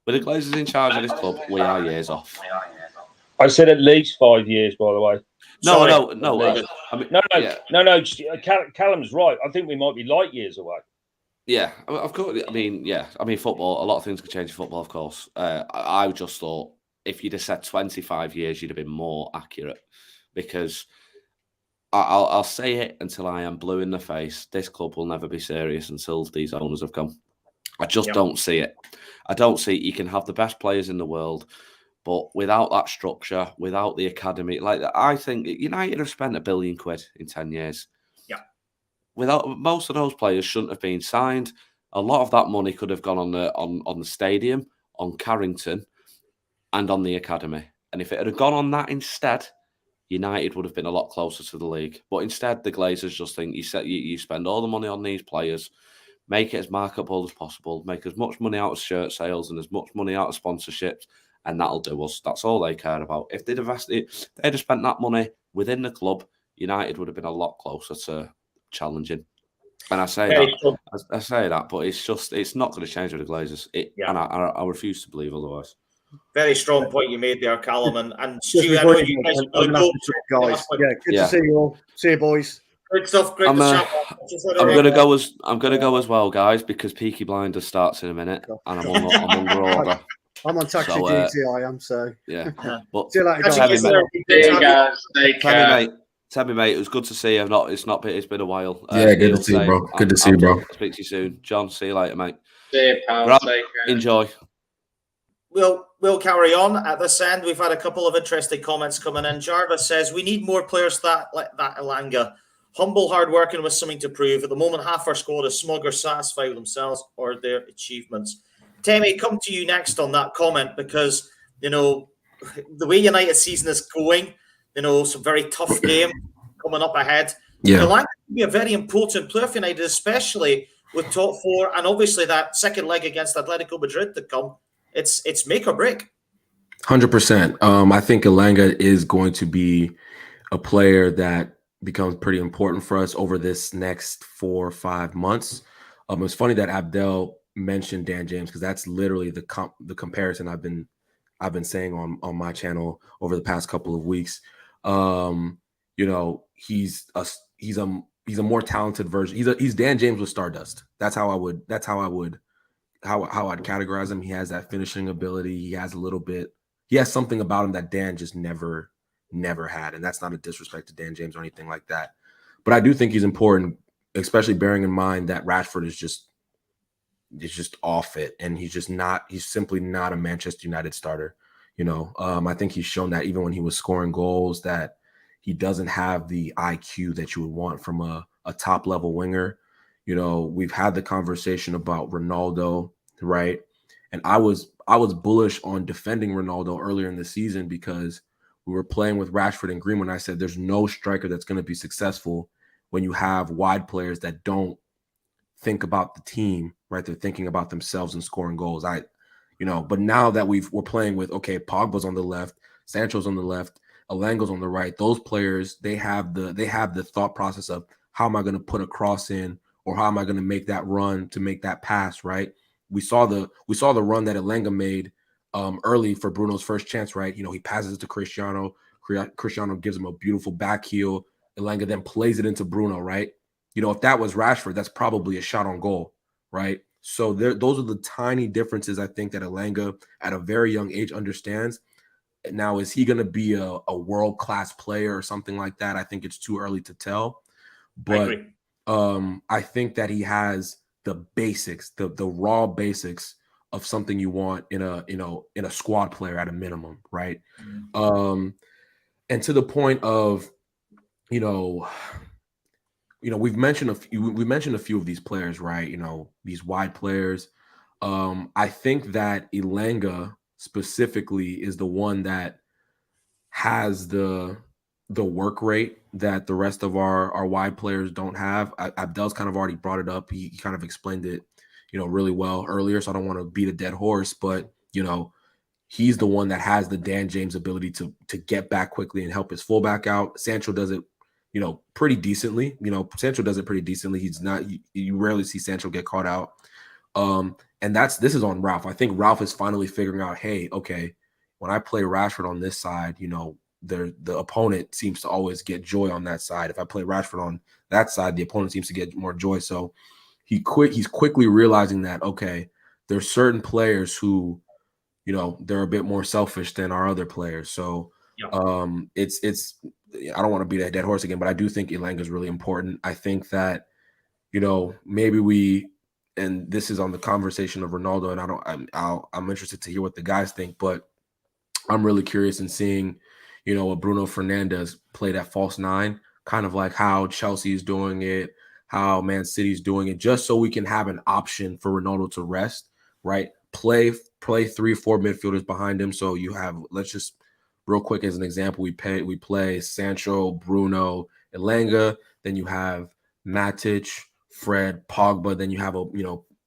With the Glazers in charge of this club, we are years off. I said at least 5 years, by the way. No. Callum's right. I think we might be light years away. Yeah, of course. I mean, football, a lot of things could change in football, of course. I just thought if you'd have said 25 years, you'd have been more accurate, because I'll say it until I am blue in the face. This club will never be serious until these owners have come. I just don't see it. I don't see it. You can have the best players in the world, but without that structure, without the academy, like I think United have spent £1 billion in 10 years. Without most of those players shouldn't have been signed. A lot of that money could have gone on the stadium, on Carrington, and on the academy. And if it had gone on that instead, United would have been a lot closer to the league. But instead, the Glazers just think you spend all the money on these players, make it as marketable as possible, make as much money out of shirt sales and as much money out of sponsorships, and that'll do us. That's all they care about. If they'd have spent that money within the club, United would have been a lot closer to challenging. And I say that, but it's not going to change with the Glazers. And I refuse to believe otherwise. Very strong point you made there, Callum. And Stu, I know you guys are going to go. Guys. Yeah, good to see you all. See you, boys. Great stuff. Great I'm going to go as well, guys, because Peaky Blinders starts in a minute, and I'm under order. I'm on taxi duty. I am so. Yeah. But see you later, guys. Tell me, mate. It was good to see you. It's been a while. Yeah, good to see you, bro. Good to see you, bro. Speak to you soon, John. See you later, mate. See you, pal. Enjoy. We'll carry on at this end. We've had a couple of interesting comments coming in. Jarvis says we need more players like that Elanga. Humble, hard-working with something to prove. At the moment, half our squad is smug or satisfied with themselves or their achievements. Temi, come to you next on that comment, because, the way United season is going, some very tough game coming up ahead. Yeah. Elanga can be a very important player for United, especially with top four and obviously that second leg against Atletico Madrid to come. It's make or break. 100%. I think Elanga is going to be a player that becomes pretty important for us over this next 4 or 5 months. It's funny that Abdel mentioned Dan James, because that's literally the comparison I've been saying on my channel over the past couple of weeks. He's a more talented version. He's Dan James with Stardust. That's how I'd categorize him. He has that finishing ability. He has something about him that Dan just never had. And that's not a disrespect to Dan James or anything like that. But I do think he's important, especially bearing in mind that Rashford is just off it. And he's simply not a Manchester United starter. I think he's shown that even when he was scoring goals, that he doesn't have the IQ that you would want from a top level winger. We've had the conversation about Ronaldo, right? And I was bullish on defending Ronaldo earlier in the season because we were playing with Rashford and Greenwood. And I said, there's no striker that's going to be successful when you have wide players that don't think about the team, right? They're thinking about themselves and scoring goals. But now that we're playing with, okay, Pogba's on the left, Sancho's on the left, Elanga's on the right. Those players, they have the thought process of, how am I going to put a cross in, or how am I going to make that run to make that pass, right? We saw the run that Elanga made early for Bruno's first chance, right? He passes it to Cristiano. Cristiano gives him a beautiful back heel. Elanga then plays it into Bruno, right? If that was Rashford, that's probably a shot on goal, right? So those are the tiny differences I think that Elanga at a very young age understands. Now, is he going to be a world-class player or something like that? I think it's too early to tell. But I think that he has the basics, the raw basics of something you want in a squad player at a minimum, right? And to the point of, we've mentioned a few of these players, right? These wide players. I think that Elanga specifically is the one that has the work rate that the rest of our wide players don't have. Abdel's kind of already brought it up. He kind of explained it, really well earlier. So I don't want to beat a dead horse, but he's the one that has the Dan James ability to get back quickly and help his fullback out. Sancho does it, pretty decently. Sancho does it pretty decently. He's not. You rarely see Sancho get caught out. And this is on Ralph. I think Ralph is finally figuring out, hey, okay, when I play Rashford on this side, the opponent seems to always get joy on that side. If I play Rashford on that side, the opponent seems to get more joy. So he's quickly realizing that, okay, there's certain players who, they're a bit more selfish than our other players. So it's I don't want to beat that dead horse again, but I do think Elanga is really important. I think that, maybe and this is on the conversation of Ronaldo, and I'm interested to hear what the guys think, but I'm really curious in seeing, a Bruno Fernandes play that false nine, kind of like how Chelsea's doing it, how Man City's doing it, just so we can have an option for Ronaldo to rest, right? Play 3 or 4 midfielders behind him. So you have, let's just real quick as an example, we play Sancho, Bruno, Elanga, then you have Matic, Fred, Pogba, then you have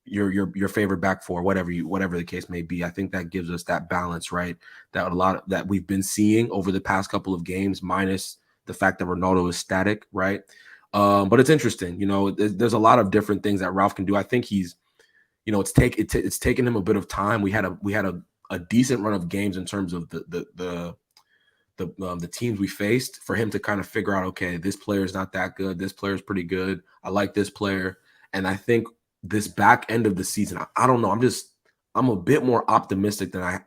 your favorite back four, whatever the case may be. I think that gives us that balance, right? That we've been seeing over the past couple of games, minus the fact that Ronaldo is static, right? But it's interesting, there's a lot of different things that Ralph can do. I think he's, it's taken him a bit of time. We had a decent run of games in terms of the teams we faced for him to kind of figure out, okay, this player is not that good. This player is pretty good. I like this player. And I think this back end of the season, I don't know. I'm a bit more optimistic than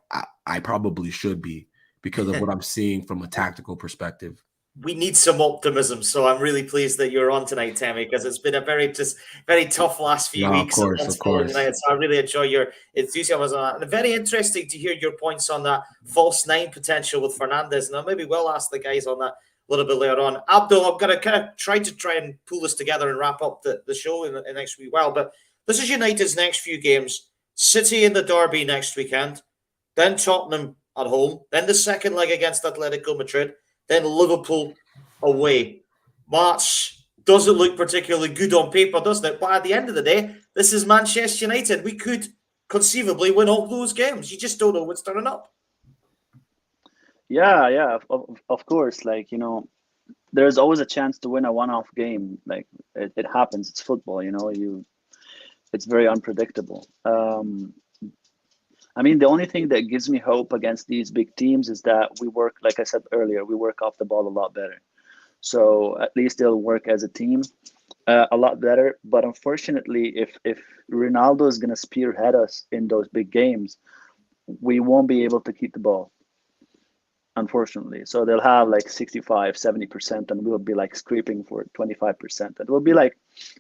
I probably should be because of what I'm seeing from a tactical perspective. We need some optimism, so I'm really pleased that you're on tonight, Tammy, because it's been a very tough last few weeks. Of course. So I really enjoy your enthusiasm on that. And very interesting to hear your points on that false nine potential with Fernandes. And maybe we'll ask the guys on that a little bit later on. Abdul, I'm going to kind of try and pull this together and wrap up the show in the next wee while. But this is United's next few games. City in the derby next weekend, then Tottenham at home, then the second leg against Atletico Madrid, then Liverpool away. March doesn't look particularly good on paper, doesn't it? But at the end of the day, this is Manchester United. We could conceivably win all those games. You just don't know what's turning up. Yeah, of course. There's always a chance to win a one-off game. It happens. It's football, it's very unpredictable. The only thing that gives me hope against these big teams is that we work, like I said earlier, we work off the ball a lot better. So at least they'll work as a team a lot better. But unfortunately, if Ronaldo is going to spearhead us in those big games, we won't be able to keep the ball, unfortunately. So they'll have 65, 70%, and we'll be scraping for 25%. It will be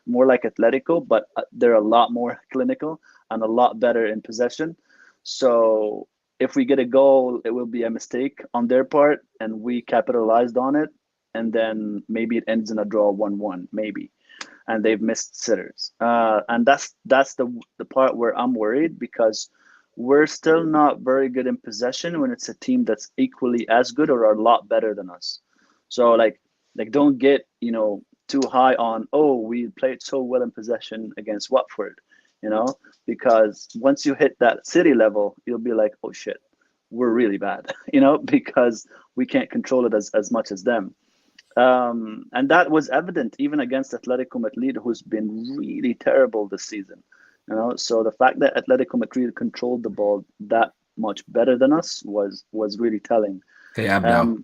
more like Atletico, but they're a lot more clinical and a lot better in possession. So if we get a goal, it will be a mistake on their part, and we capitalized on it. And then maybe it ends in a draw 1-1, maybe. And they've missed sitters. And that's the part where I'm worried, because we're still not very good in possession when it's a team that's equally as good or a lot better than us. So don't get, too high on, we played so well in possession against Watford, because once you hit that City level, you'll be like, oh shit, we're really bad, because we can't control it as much as them. And that was evident even against Atletico Madrid, who's been really terrible this season. So the fact that Atletico Madrid controlled the ball that much better than us was really telling. Hey, Abdel.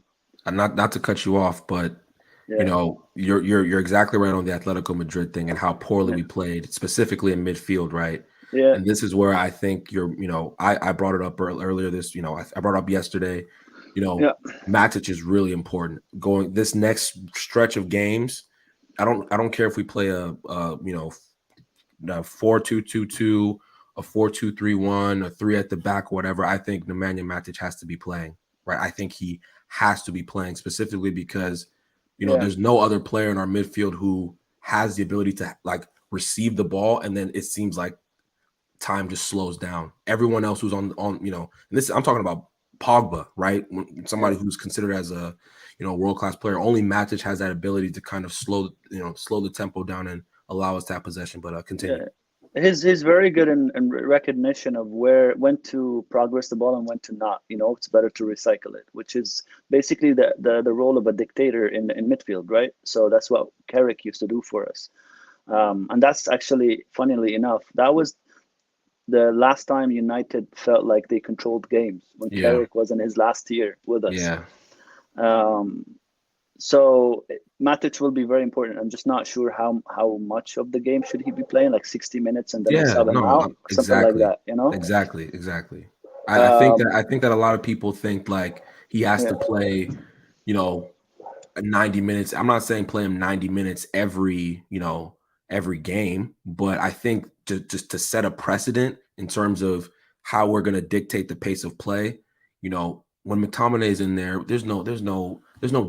not to cut you off, but Yeah. you know, you're exactly right on the Atletico Madrid thing and how poorly we played, specifically in midfield, right? Yeah. And this is where I think I brought it up earlier this, I brought it up yesterday. Matic is really important. Going this next stretch of games, I don't care if we play a 4-2-2-2, a 4-2-3-1, a 3 at the back, whatever. I think Nemanja Matic has to be playing, right? I think he has to be playing specifically because there's no other player in our midfield who has the ability to like receive the ball, and then it seems like time just slows down. Everyone else who's on and this I'm talking about Pogba, right? Somebody who's considered as a world-class player. Only Matic has that ability to kind of slow the tempo down and allow us to have possession. But continue. Yeah. He's very good in recognition of when to progress the ball and when to not. It's better to recycle it, which is basically the role of a dictator in midfield, right? So that's what Carrick used to do for us. And that's actually, funnily enough, that was the last time United felt like they controlled games, when Carrick was in his last year with us. Yeah. So Matic will be very important. I'm just not sure how much of the game should he be playing, like 60 minutes and then sub him out, something like that. Exactly. I think that a lot of people think like he has to play, 90 minutes. I'm not saying play him 90 minutes every game, but I think just to set a precedent in terms of how we're going to dictate the pace of play. When McTominay is in there, there's no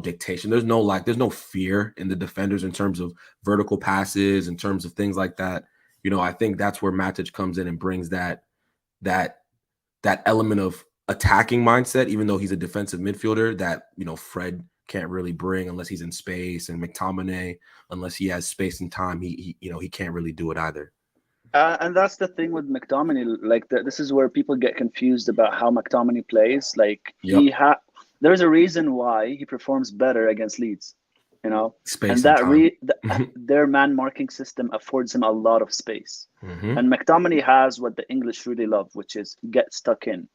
dictation. There's no fear in the defenders in terms of vertical passes, in terms of things like that. I think that's where Matic comes in and brings that element of attacking mindset, even though he's a defensive midfielder that, Fred can't really bring unless he's in space, and McTominay, unless he has space and time, he can't really do it either. And that's the thing with McTominay. Like this is where people get confused about how McTominay plays. Like there's a reason why he performs better against Leeds, Space and their man marking system affords him a lot of space. Mm-hmm. And McTominay has what the English really love, which is get stuck in.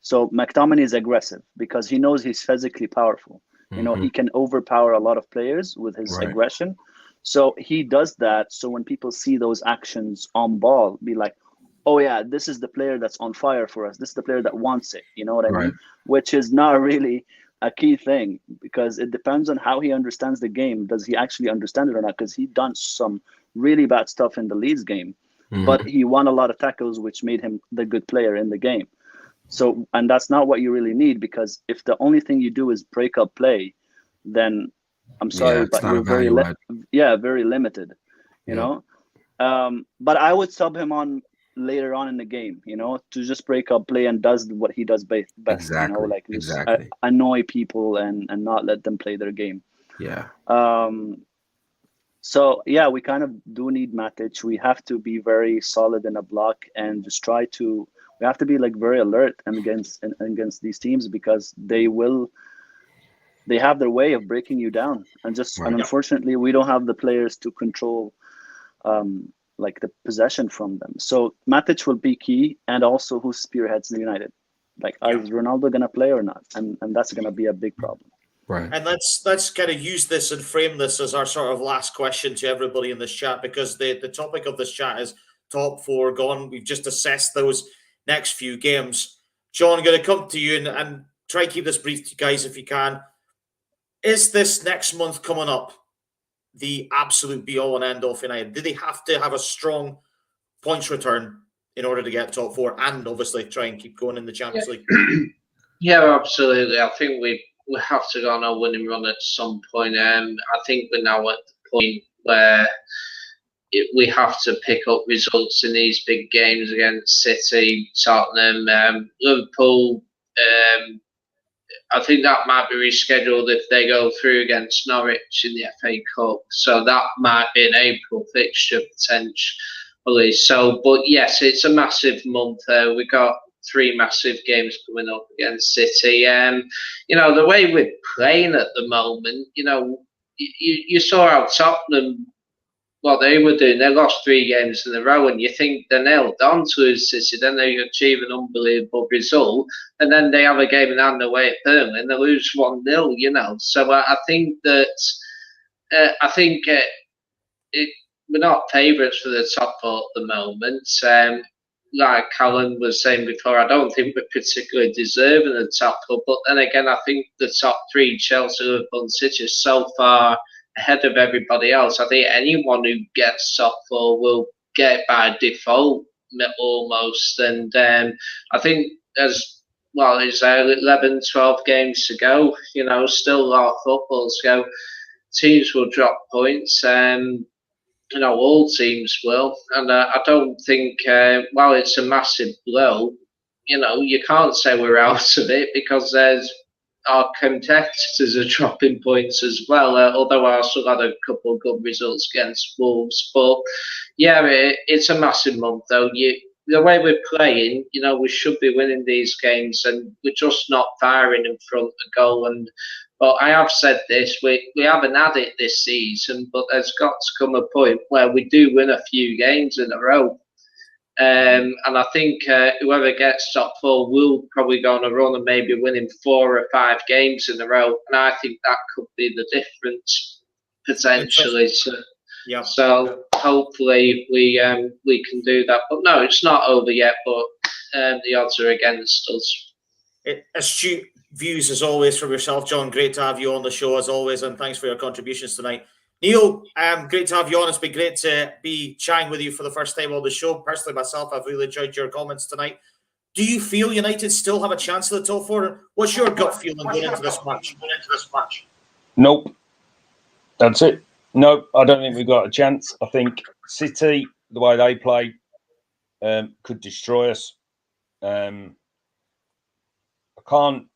So McTominay is aggressive because he knows he's physically powerful. He can overpower a lot of players with his aggression. So he does that. So when people see those actions on ball, be like, oh yeah, this is the player that's on fire for us. This is the player that wants it. You know what I mean? Which is not really a key thing, because it depends on how he understands the game. Does he actually understand it or not? Because he done some really bad stuff in the Leeds game, but he won a lot of tackles, which made him the good player in the game. So, and that's not what you really need, because if the only thing you do is break up play, then I'm sorry, but you're very limited, you know. But I would sub him on later on in the game, to just break up play and does what he does best. Annoy people and not let them play their game. So yeah, we kind of do need Matic. We have to be very solid in a block and just we have to be like very alert against these teams, because they have their way of breaking you down, and unfortunately we don't have the players to control like the possession from them. So Matic will be key, and also who spearheads the United. Like, is Ronaldo gonna play or not? And that's gonna be a big problem. Right. And let's kind of use this and frame this as our sort of last question to everybody in this chat, because the topic of this chat is top four gone. We've just assessed those next few games. John, I'm going to come to you and try to keep this brief, guys, if you can. Is this next month coming up the absolute be-all and end-all for United? Do they have to have a strong points return in order to get top four, and obviously try and keep going in the Champions League? Yeah, absolutely. I think we have to go on a winning run at some point. I think we're now at the point where we have to pick up results in these big games against City, Tottenham, Liverpool. I think that might be rescheduled if they go through against Norwich in the FA Cup. So that might be an April fixture potentially. So, but yes, it's a massive month. We got 3 massive games coming up against City. The way we're playing at the moment, you saw how Tottenham what they were doing. They lost 3 games in a row, and you think they're nailed on to City. Then they achieve an unbelievable result, and then they have a game in hand away at Burnley, and they lose 1-0. You know, so I think that we're not favourites for the top 4 at the moment. Like Callum was saying before, I don't think we're particularly deserving of the top 4. But then again, I think the top 3, Chelsea, Liverpool, and City, is so far ahead of everybody else. I think anyone who gets top 4 will get by default almost. And I think as well, it's 11, 12 games to go. You know, still a lot of football to go. Teams will drop points. You know, all teams will. And I don't think, while it's a massive blow, you know, you can't say we're out of it, because our competitors are dropping points as well, although Arsenal had a couple of good results against Wolves. But yeah, it's a massive month though. The way we're playing, you know, we should be winning these games, and we're just not firing in front of goal. But I have said this, we haven't had it this season, but there's got to come a point where we do win a few games in a row. And I think whoever gets top 4 will probably go on a run and maybe winning 4 or 5 games in a row. And I think that could be the difference potentially. So hopefully we can do that. But no, it's not over yet. But the odds are against us. Astute views as always from yourself, John. Great to have you on the show as always, and thanks for your contributions tonight. Neil, great to have you on. It's been great to be chatting with you for the first time on the show. Personally, myself, I've really enjoyed your comments tonight. Do you feel United still have a chance at the top 4? What's your gut feeling going into this match? Nope. That's it. Nope, I don't think we've got a chance. I think City, the way they play, could destroy us. I can't,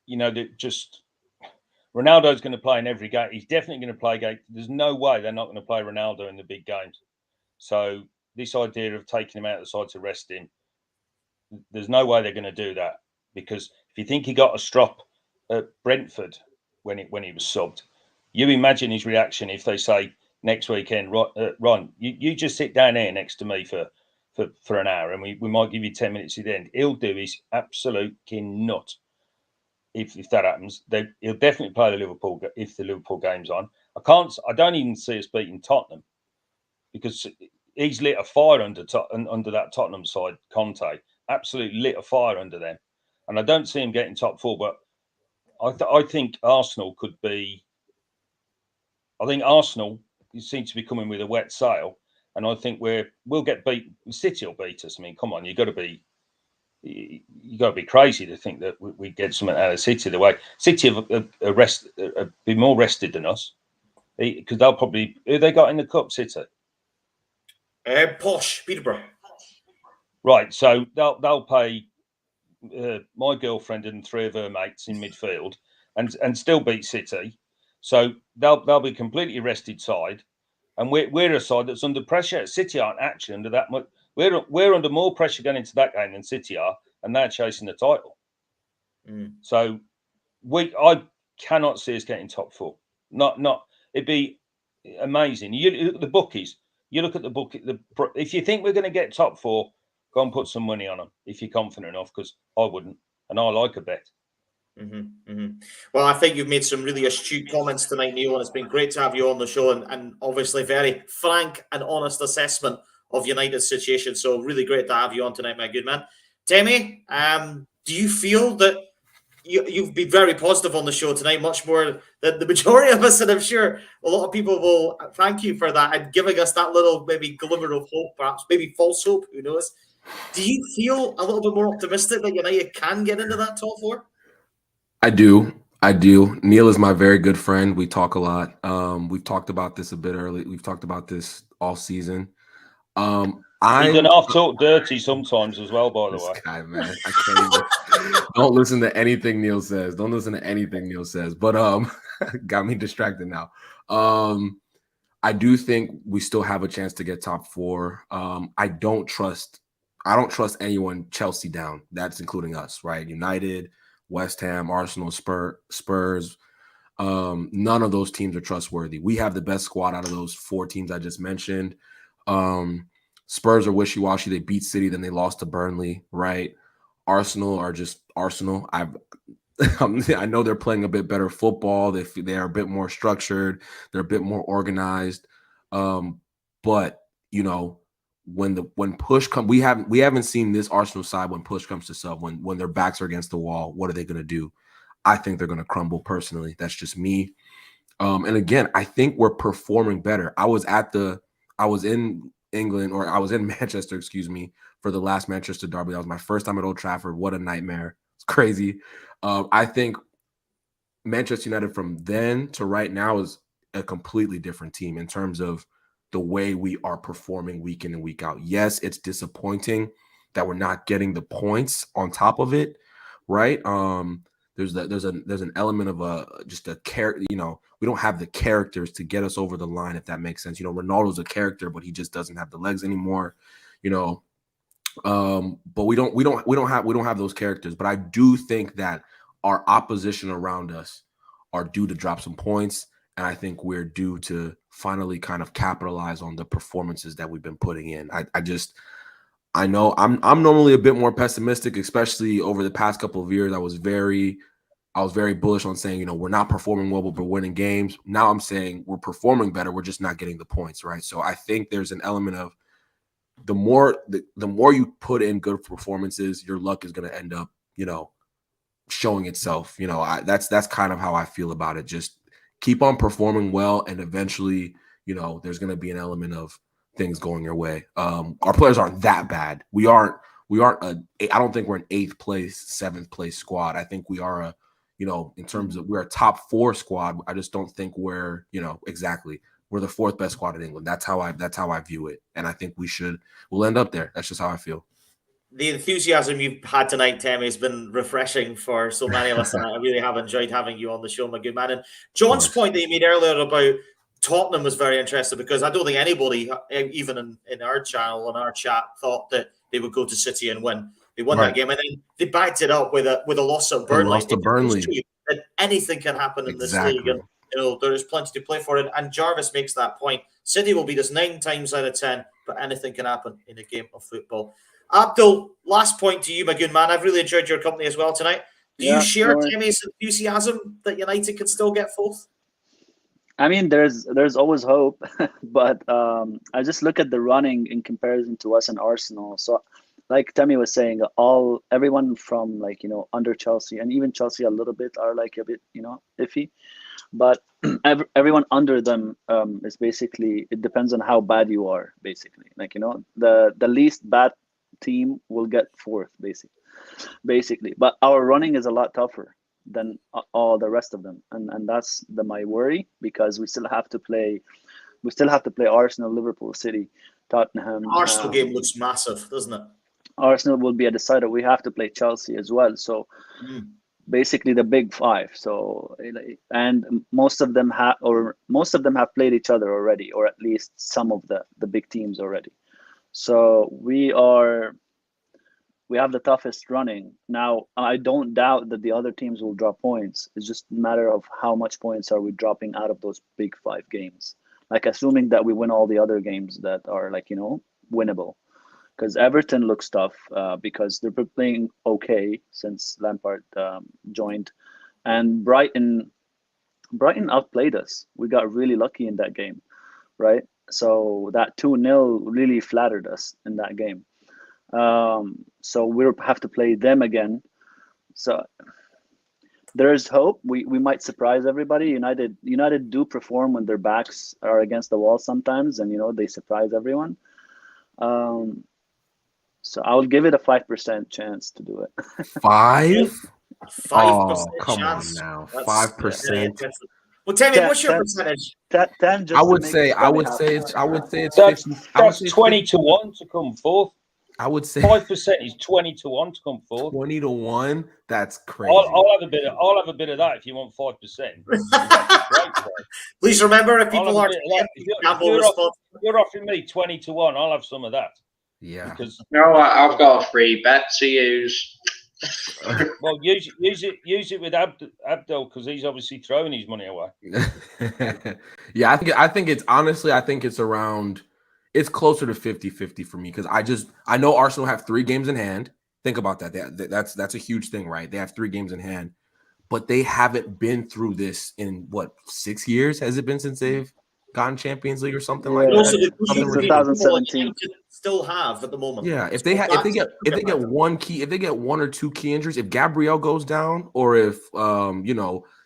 you know, just Ronaldo's going to play in every game. He's definitely going to play game. There's no way they're not going to play Ronaldo in the big games. So this idea of taking him out of the side to rest him, there's no way they're going to do that, because if you think he got a strop at Brentford when he was subbed, you imagine his reaction if they say next weekend, Ron, you just sit down here next to me for an hour, and we might give you 10 minutes at the end. He'll do his absolute nut. If that happens, he'll definitely play the Liverpool if the Liverpool game's on. I don't even see us beating Tottenham, because he's lit a fire under that Tottenham side. Conte absolutely lit a fire under them, and I don't see him getting top 4. But I think Arsenal could be. I think Arsenal seem to be coming with a wet sail, and I think we'll get beat. City will beat us. I mean, come on, you got to be crazy to think that we get something out of City. The way City have been more rested than us, because they'll probably who they got in the cup. City, Posh Peterborough. Right, so they'll pay my girlfriend and 3 of her mates in midfield, and still beat City. So they'll be completely rested side, and we're a side that's under pressure. City aren't actually under that much. We're under more pressure going into that game than City are, and they're chasing the title. So I cannot see us getting top 4. Not it'd be amazing. You look at the bookies. You look at the book. If you think we're going to get top 4, go and put some money on them if you're confident enough, because I wouldn't, and I like a bet. Well, I think you've made some really astute comments tonight, Neil, and it's been great to have you on the show, and obviously very frank and honest assessment of United's situation. So really great to have you on tonight, my good man. Temi, do you feel that you've been very positive on the show tonight, much more than the majority of us, and I'm sure a lot of people will thank you for that and giving us that little maybe glimmer of hope, perhaps maybe false hope, who knows? Do you feel a little bit more optimistic that United can get into that top 4? I do. Neil is my very good friend. We talk a lot. We've talked about this a bit early. We've talked about this all season. He can half talk dirty sometimes as well, by the way. Guy, man, I can't even. Don't listen to anything Neil says. But got me distracted now. I do think we still have a chance to get top 4. I don't trust anyone Chelsea down. That's including us, right? United, West Ham, Arsenal, Spurs. None of those teams are trustworthy. We have the best squad out of those 4 teams I just mentioned. Spurs are wishy-washy. They beat City, then they lost to Burnley, right? Arsenal are just Arsenal. I know they're playing a bit better football. They are a bit more structured. They're a bit more organized. But you know, when push comes, we haven't seen this Arsenal side when push comes to shove. When their backs are against the wall, what are they going to do? I think they're going to crumble. Personally, that's just me. And again, I think we're performing better. I was in England, or I was in Manchester, excuse me, for the last Manchester derby. That was my first time at Old Trafford. What a nightmare. It's crazy. I think Manchester United from then to right now is a completely different team in terms of the way we are performing week in and week out. Yes, it's disappointing that we're not getting the points on top of it, right? There's an element of just a character. You know, we don't have the characters to get us over the line, if that makes sense. You know, Ronaldo's a character, but he just doesn't have the legs anymore. You know, but we don't have those characters. But I do think that our opposition around us are due to drop some points, and I think we're due to finally kind of capitalize on the performances that we've been putting in. I know I'm normally a bit more pessimistic, especially over the past couple of years. I was very bullish on saying, you know, we're not performing well, but we're winning games. Now I'm saying we're performing better. We're just not getting the points, right? So I think there's an element of the more you put in good performances, your luck is going to end up, you know, showing itself. You know, that's kind of how I feel about it. Just keep on performing well, and eventually, you know, there's going to be an element of things going your way. Our players aren't that bad. I don't think we're an 8th place, 7th place squad. I think we are you know, in terms of we're a top 4 squad. I just don't think we're, you know, exactly. We're the 4th best squad in England. That's how I view it. And I think we'll end up there. That's just how I feel. The enthusiasm you've had tonight, Tammy, has been refreshing for so many of us, and I really have enjoyed having you on the show, my good man. And John's point that you made earlier about Tottenham was very interesting, because I don't think anybody, even in our channel, in our chat, thought that they would go to City and win. They won that game, and then they backed it up with a loss at Burnley. Lost to Burnley. That anything can happen in this league, and you know there is plenty to play for it. And Jarvis makes that point. City will beat us 9 times out of 10, but anything can happen in a game of football. Abdul, last point to you, my good man. I've really enjoyed your company as well tonight. Do you share Tammy's enthusiasm that United can still get 4th? I mean, there's always hope, but I just look at the running in comparison to us and Arsenal. So, like Tammy was saying, everyone from, like, you know, under Chelsea, and even Chelsea a little bit, are like a bit, you know, iffy. But everyone under them is basically, it depends on how bad you are, basically. Like, you know, the least bad team will get 4th, basically. But our running is a lot tougher than all the rest of them, and that's my worry, because we still have to play Arsenal, Liverpool, City, Tottenham. Arsenal game looks massive, doesn't it? Arsenal will be a decider. We have to play Chelsea as well, so basically the big 5. So, and most of them have played each other already, or at least some of the big teams already. So we have the toughest running. Now, I don't doubt that the other teams will drop points. It's just a matter of how much points are we dropping out of those big 5 games. Like, assuming that we win all the other games that are, like, you know, winnable. Because Everton looks tough because they're playing okay since Lampard joined. And Brighton outplayed us. We got really lucky in that game, right? So that 2-0 really flattered us in that game. So we'll have to play them again. So there is hope. We might surprise everybody. United do perform when their backs are against the wall sometimes, and, you know, they surprise everyone. So I will give it a 5% chance to do it. 5? 5% Oh, come chance. on now. That's 5%. Well, Tammy, what's your percentage? 10 just I would say it's That's 50. that's 20 to 1 to come 4th. I would say 5% is 20 to 1 to come 4th. 20 to 1. That's crazy. I'll have a bit of that if you want 5%. Please remember, if people are you're offering me 20 to 1, I'll have some of that. Yeah. Because No, I've got a free bet to use. Well, use it with Abdul because he's obviously throwing his money away. Yeah, I think it's honestly, I think it's around, it's closer to 50-50 for me because I know Arsenal have 3 games in hand. Think about that. That's a huge thing, right? They have 3 games in hand, but they haven't been through this in what, 6 years? Has it been since they've gotten Champions League or something like Yeah. that? Also, the Something Since ridiculous. 2017. still have at the moment. Yeah, if So they that's get the if they get 1 or 2 key injuries, if Gabriel goes down, or if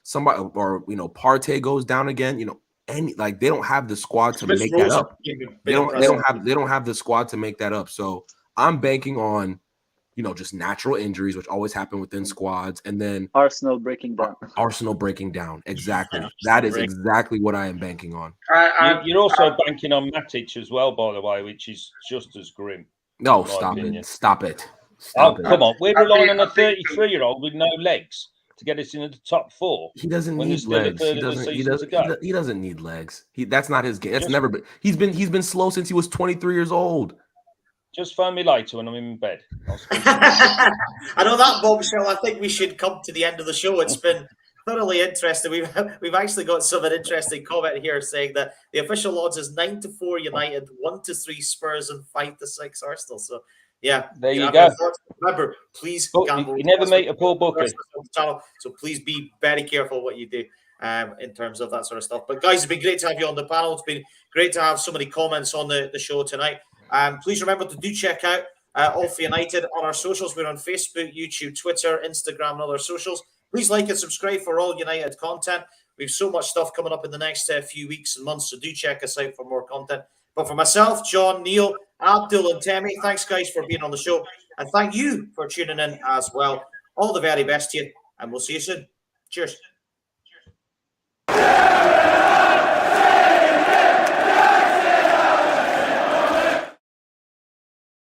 somebody, or Partey goes down again, any, like, they don't have the squad to Smith make Rowe that up. been They impressive. don't have the squad to make that up. So I'm banking on just natural injuries, which always happen within squads, and then Arsenal breaking down. Arsenal breaking down. Exactly. That is exactly what I am banking on. You're also banking on Matic as well, by the way, which is just as grim. No, my stop opinion. it. Stop it. Oh, Stop it. come on. We're relying on a 33-year-old with no legs to get us into the top 4. He doesn't when need there's still legs. a third of the season to go. He doesn't need legs. That's not his game. That's Just- never been. He's been slow since he was 23 years old. Just phone me later when I'm in bed. I'll speak to you. I know that bombshell. I think we should come to the end of the show. It's been thoroughly interesting. We've actually got some interesting comment here saying that the official odds is 9-4 United, 1-3 Spurs, and 5-6 Arsenal. So yeah, There you have go. your thoughts. Remember, please But gamble. you never meet a poor bookie. Channel, so please be very careful what you do in terms of that sort of stuff. But guys, it's been great to have you on the panel. It's been great to have so many comments on the show tonight. Please remember to do check out All for United on our socials. We're on Facebook, YouTube, Twitter, Instagram, and other socials. Please like and subscribe for all United content. We have so much stuff coming up in the next few weeks and months, so do check us out for more content. But for myself, John, Neil, Abdul, and Temi, thanks, guys, for being on the show. And thank you for tuning in as well. All the very best to you, and we'll see you soon. Cheers.